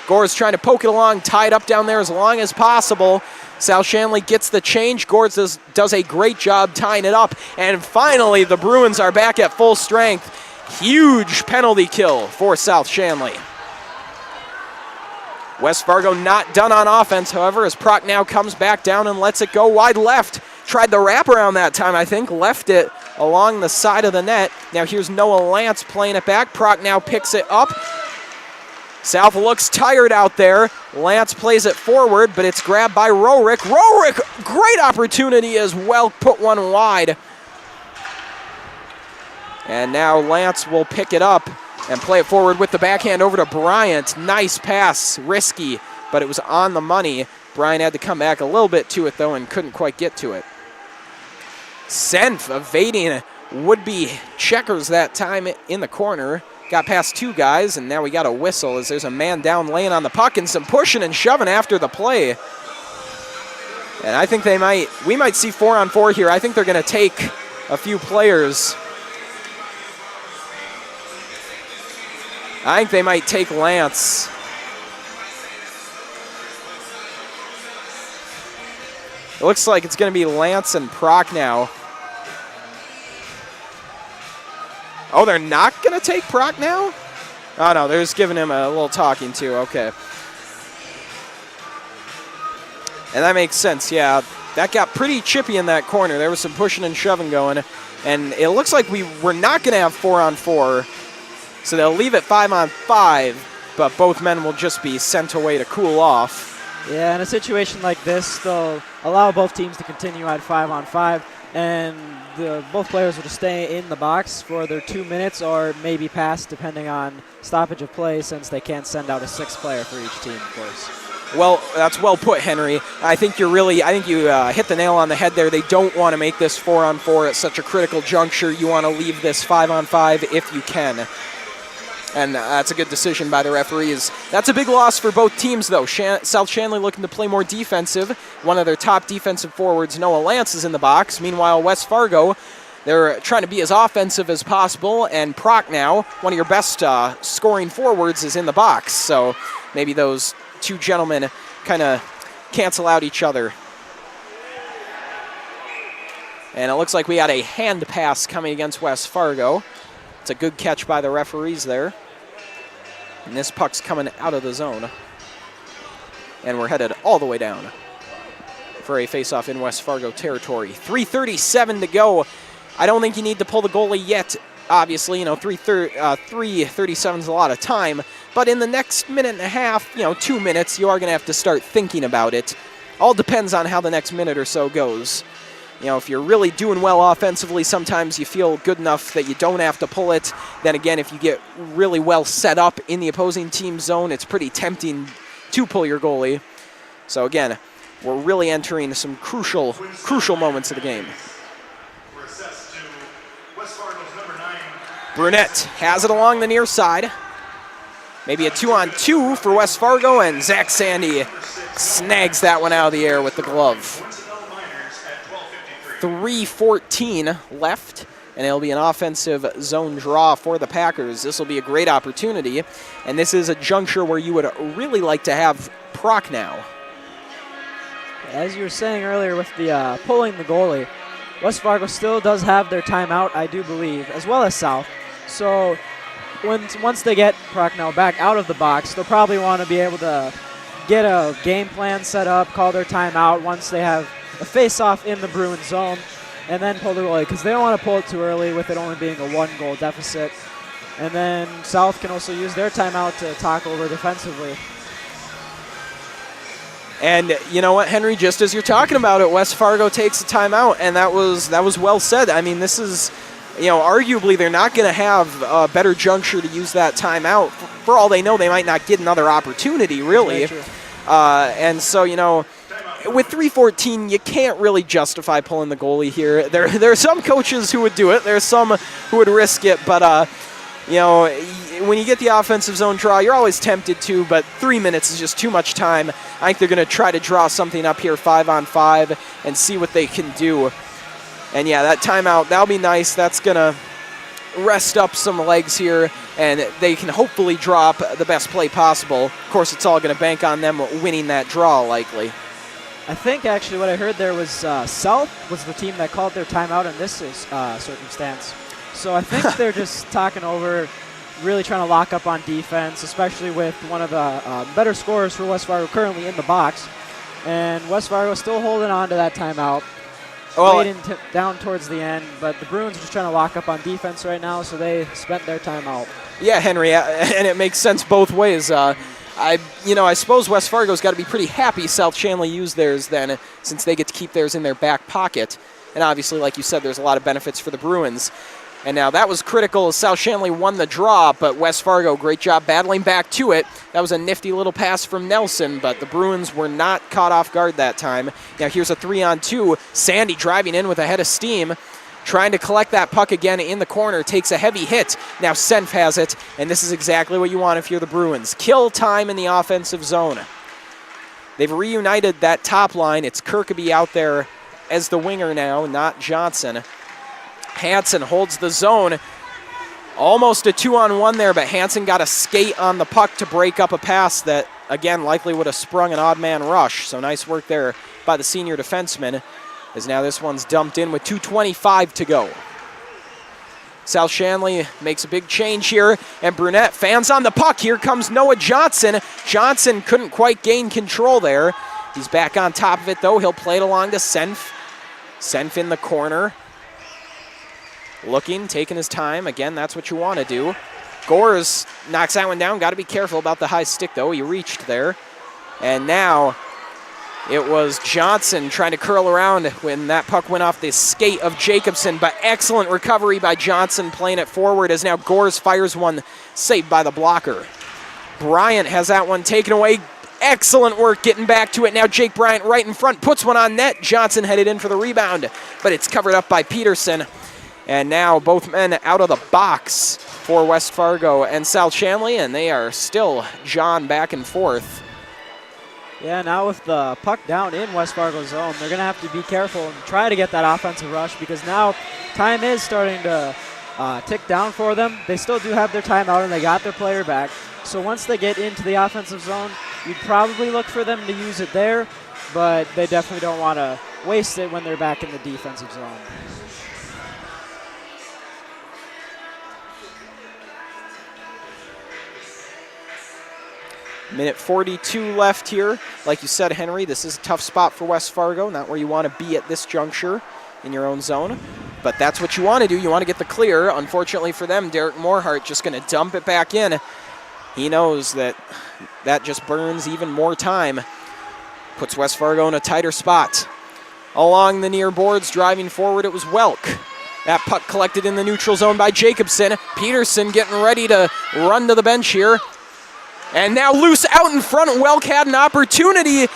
Gores trying to poke it along, tied up down there as long as possible. South-Shanley gets the change. Gores does a great job tying it up. And finally, the Bruins are back at full strength. Huge penalty kill for South-Shanley. West Fargo not done on offense, however, as Prochnow comes back down and lets it go wide left. Tried the wraparound that time, I think. Left it along the side of the net. Now here's Noah Lance playing it back. Prochnow picks it up. South looks tired out there. Lance plays it forward, but it's grabbed by Rorick. Rorick, great opportunity as well. Put one wide. And now Lance will pick it up and play it forward with the backhand over to Bryant. Nice pass, risky, but it was on the money. Bryant had to come back a little bit to it, though, and couldn't quite get to it. Senf evading would-be checkers that time in the corner. Got past 2 guys, and now we got a whistle as there's a man down laying on the puck and some pushing and shoving after the play. And I think we might see 4-on-4 here. I think they're going to take a few players. I think they might take Lance. It looks like it's going to be Lance and Proc now. Oh, they're not going to take Proc now? Oh, no, they're just giving him a little talking to. Okay. And that makes sense, yeah. That got pretty chippy in that corner. There was some pushing and shoving going. And it looks like we're not going to have 4-on-4. So they'll leave it 5-on-5, but both men will just be sent away to cool off. Yeah, in a situation like this, they'll allow both teams to continue at 5-on-5, and both players will just stay in the box for their 2 minutes or maybe pass, depending on stoppage of play, since they can't send out a 6th player for each team, of course. Well, that's well put, Henry. I think you hit the nail on the head there. They don't want to make this 4-on-4 at such a critical juncture. You want to leave this 5-on-5 if you can. And that's a good decision by the referees. That's a big loss for both teams, though. South-Shanley looking to play more defensive. One of their top defensive forwards, Noah Lance, is in the box. Meanwhile, West Fargo, they're trying to be as offensive as possible. And Proc now, one of your best scoring forwards, is in the box. So maybe those 2 gentlemen kind of cancel out each other. And it looks like we had a hand pass coming against West Fargo. It's a good catch by the referees there. And this puck's coming out of the zone. And we're headed all the way down for a face-off in West Fargo territory. 3:37 to go. I don't think you need to pull the goalie yet. Obviously, 3:37 is a lot of time. But in the next minute and a half, 2 minutes, you are going to have to start thinking about it. All depends on how the next minute or so goes. If you're really doing well offensively, sometimes you feel good enough that you don't have to pull it. Then again, if you get really well set up in the opposing team zone, it's pretty tempting to pull your goalie. So again, we're really entering some crucial moments of the game. Brunette has it along the near side. Maybe a 2-on-2 for West Fargo, and Zach Sandy snags that one out of the air with the glove. 3:14 left, and it'll be an offensive zone draw for the Packers. This will be a great opportunity, and this is a juncture where you would really like to have Proc now. As you were saying earlier with the pulling the goalie, West Fargo still does have their timeout, I do believe, as well as South. So once they get Proc now back out of the box, they'll probably want to be able to get a game plan set up, call their timeout once they have a face-off in the Bruins zone, and then pull the goalie, because they don't want to pull it too early with it only being a 1-goal deficit. And then South can also use their timeout to talk over defensively. And you know what, Henry, just as you're talking about it, West Fargo takes a timeout, and that was well said. I mean, this is, arguably they're not going to have a better juncture to use that timeout. For all they know, they might not get another opportunity, really. And so, with 3:14, you can't really justify pulling the goalie here. There are some coaches who would do it. There's some who would risk it. But, when you get the offensive zone draw, you're always tempted to. But 3 minutes is just too much time. I think they're going to try to draw something up here 5-on-5 and see what they can do. And, yeah, that timeout, that'll be nice. That's going to rest up some legs here, and they can hopefully draw up the best play possible. Of course, it's all going to bank on them winning that draw, likely. I think actually what I heard there was South was the team that called their timeout in this circumstance. So I think they're just talking over, really trying to lock up on defense, especially with one of the better scorers for West Fargo currently in the box. And West Fargo still holding on to that timeout, waiting down towards the end. But the Bruins are just trying to lock up on defense right now, so they spent their timeout. Yeah, Henry, and it makes sense both ways. I suppose West Fargo's got to be pretty happy South-Shanley used theirs then, since they get to keep theirs in their back pocket. And obviously, like you said, there's a lot of benefits for the Bruins. And now that was critical as South-Shanley won the draw, but West Fargo, great job battling back to it. That was a nifty little pass from Nelson, but the Bruins were not caught off guard that time. Now here's a 3-on-2. Sandy driving in with a head of steam, trying to collect that puck again in the corner, takes a heavy hit. Now Senf has it, and this is exactly what you want if you're the Bruins. Kill time in the offensive zone. They've reunited that top line. It's Kirkeby out there as the winger now, not Johnson. Hansen holds the zone. Almost a 2-on-1 there, but Hansen got a skate on the puck to break up a pass that, again, likely would have sprung an odd man rush. So nice work there by the senior defenseman, as now this one's dumped in with 2:25 to go. South-Shanley makes a big change here, and Brunette fans on the puck. Here comes Noah Johnson. Johnson couldn't quite gain control there. He's back on top of it, though. He'll play it along to Senf. Senf in the corner. Looking, taking his time. Again, that's what you want to do. Gores knocks that one down. Got to be careful about the high stick, though. He reached there. And now it was Johnson trying to curl around when that puck went off the skate of Jacobson. But excellent recovery by Johnson, playing it forward as now Gores fires one, saved by the blocker. Bryant has that one taken away. Excellent work getting back to it. Now Jake Bryant right in front, puts one on net. Johnson headed in for the rebound, but it's covered up by Peterson. And now both men out of the box for West Fargo and South-Shanley, and they are still John back and forth. Yeah, now with the puck down in West Fargo's zone, they're going to have to be careful and try to get that offensive rush, because now time is starting to tick down for them. They still do have their timeout, and they got their player back. So once they get into the offensive zone, you'd probably look for them to use it there, but they definitely don't want to waste it when they're back in the defensive zone. Minute 42 left here. Like you said, Henry, this is a tough spot for West Fargo, not where you want to be at this juncture in your own zone. But that's what you want to do. You want to get the clear. Unfortunately for them, Derek Morehart just going to dump it back in. He knows that that just burns even more time. Puts West Fargo in a tighter spot. Along the near boards, driving forward, it was Welk. That puck collected in the neutral zone by Jacobson. Peterson getting ready to run to the bench here. And now loose out in front. Welk had an opportunity.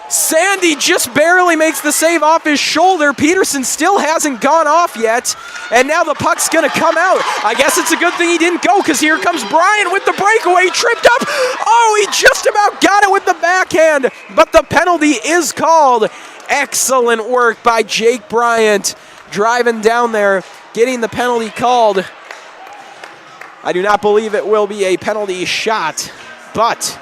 Sandy just barely makes the save off his shoulder. Peterson still hasn't gone off yet. And now the puck's going to come out. I guess it's a good thing he didn't go, because here comes Brian with the breakaway. Tripped up. Oh, he just about got it with the backhand. But the penalty is called. Excellent work by Jake Bryant. Driving down there, getting the penalty called. I do not believe it will be a penalty shot, but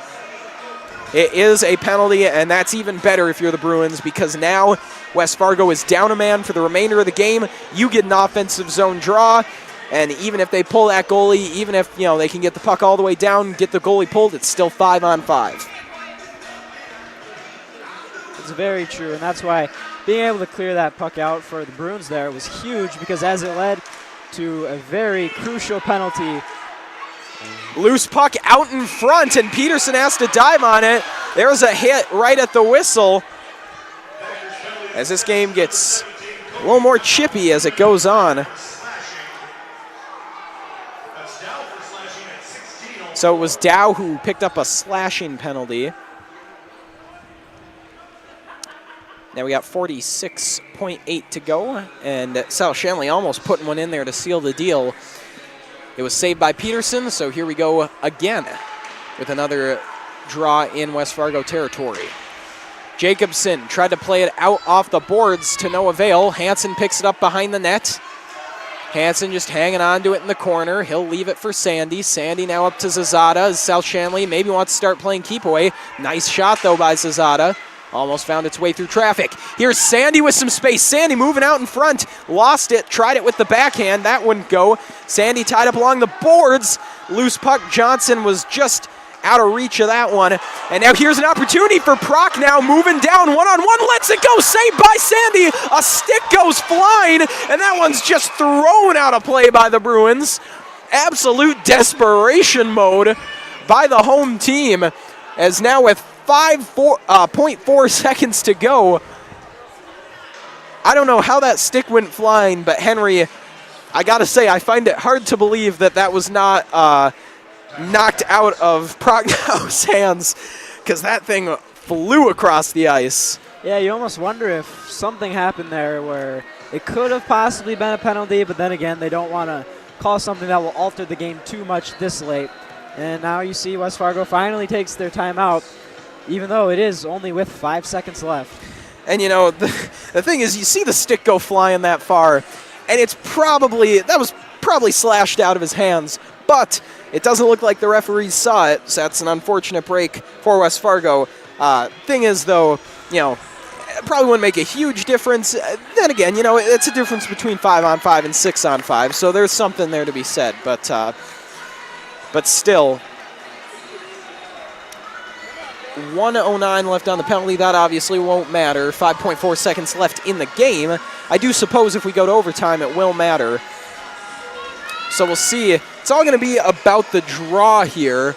it is a penalty, and that's even better if you're the Bruins, because now West Fargo is down a man for the remainder of the game. You get an offensive zone draw, and even if they pull that goalie, even if they can get the puck all the way down, get the goalie pulled, it's still 5-on-5. It's very true, and that's why being able to clear that puck out for the Bruins there was huge, because as it led to a very crucial penalty. Loose puck out in front, and Peterson has to dive on it. There's a hit right at the whistle, as this game gets a little more chippy as it goes on. So it was Dow who picked up a slashing penalty. Now we got 46.8 to go, and South-Shanley almost putting one in there to seal the deal. It was saved by Peterson, so here we go again with another draw in West Fargo territory. Jacobson tried to play it out off the boards to no avail. Hansen picks it up behind the net. Hansen just hanging on to it in the corner. He'll leave it for Sandy. Sandy now up to Zazada as South-Shanley maybe wants to start playing keep away. Nice shot, though, by Zazada. Almost found its way through traffic. Here's Sandy with some space. Sandy moving out in front. Lost it. Tried it with the backhand. That wouldn't go. Sandy tied up along the boards. Loose puck. Johnson was just out of reach of that one. And now here's an opportunity for Proc now moving down one-on-one. Lets it go. Saved by Sandy. A stick goes flying, and that one's just thrown out of play by the Bruins. Absolute desperation mode by the home team, as now with 5.4 seconds to go. I don't know how that stick went flying, but Henry, I got to say, I find it hard to believe that was not knocked out of Prognow's hands, because that thing flew across the ice. Yeah, you almost wonder if something happened there where it could have possibly been a penalty, but then again, they don't want to call something that will alter the game too much this late. And now you see West Fargo finally takes their timeout, even though it is only with 5 seconds left. And, the thing is, you see the stick go flying that far, and that was probably slashed out of his hands, but it doesn't look like the referees saw it, so that's an unfortunate break for West Fargo. Thing is, though, it probably wouldn't make a huge difference. Then again, it's a difference between 5-on-5 and 6-on-5, so there's something there to be said, but still, 1:09 left on the penalty. That obviously won't matter. 5.4 seconds left in the game. I do suppose if we go to overtime, it will matter. So we'll see. It's all going to be about the draw here.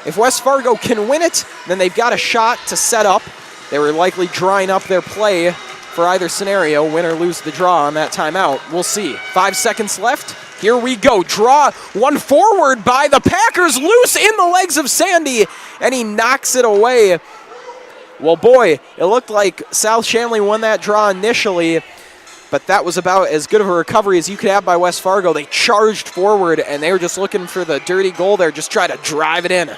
If West Fargo can win it, then they've got a shot to set up. They were likely drawing up their play for either scenario, win or lose the draw on that timeout. We'll see. 5 seconds left. Here we go. Draw one forward by the Packers, loose in the legs of Sandy, and he knocks it away. Well, boy, it looked like South-Shanley won that draw initially, but that was about as good of a recovery as you could have by West Fargo. They charged forward, and they were just looking for the dirty goal there, just try to drive it in.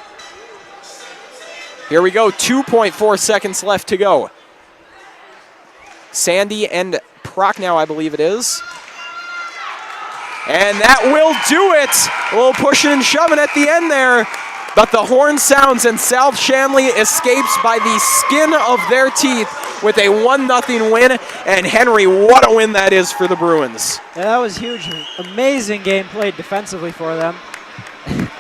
Here we go, 2.4 seconds left to go. Sandy and Prochnow, I believe it is. And that will do it. A little pushing and shoving at the end there. But the horn sounds and South-Shanley escapes by the skin of their teeth with a 1-0 win. And Henry, what a win that is for the Bruins. Yeah, that was huge. Amazing game played defensively for them.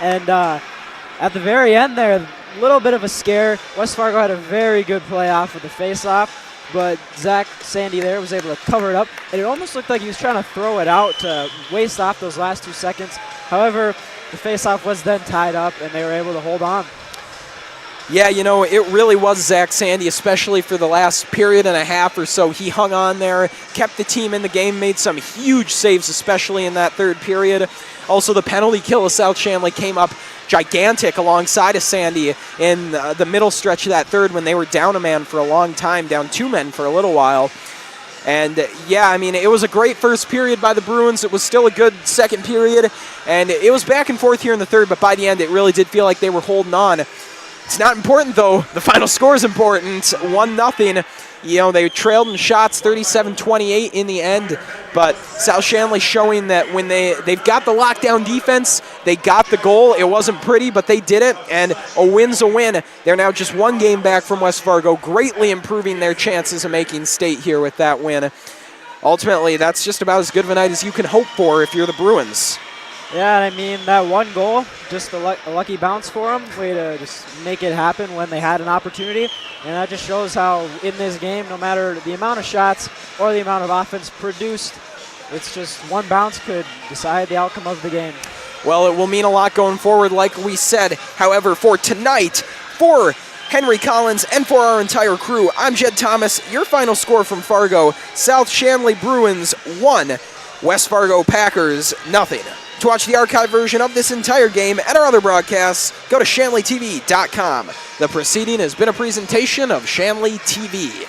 And at the very end there, a little bit of a scare. West Fargo had a very good playoff with the face-off. But Zach Sandy there was able to cover it up, and it almost looked like he was trying to throw it out to waste off those last 2 seconds. However, the faceoff was then tied up, and they were able to hold on. Yeah, it really was Zach Sandy, especially for the last period and a half or so. He hung on there, kept the team in the game, made some huge saves, especially in that third period. Also, the penalty kill of South-Shanley came up gigantic alongside of Sandy in the middle stretch of that third when they were down a man for a long time, down 2 men for a little while. And yeah, it was a great first period by the Bruins. It was still a good second period, and it was back and forth here in the third, but by the end it really did feel like they were holding on. It's not important, though. The final score is important. 1-0. They trailed in shots 37-28 in the end, but South-Shanley showing that when they've got the lockdown defense, they got the goal. It wasn't pretty, but they did it, and a win's a win. They're now just 1 game back from West Fargo, greatly improving their chances of making state here with that win. Ultimately, that's just about as good of a night as you can hope for if you're the Bruins. Yeah, that one goal, just a lucky bounce for them, way to just make it happen when they had an opportunity. And that just shows how in this game, no matter the amount of shots or the amount of offense produced, it's just one bounce could decide the outcome of the game. Well, it will mean a lot going forward, like we said. However, for tonight, for Henry Collins and for our entire crew, I'm Jed Thomas. Your final score from Fargo: South-Shanley Bruins 1, West Fargo Packers 0. To watch the archive version of this entire game and our other broadcasts, go to ShanleyTV.com. The proceeding has been a presentation of Shanley TV.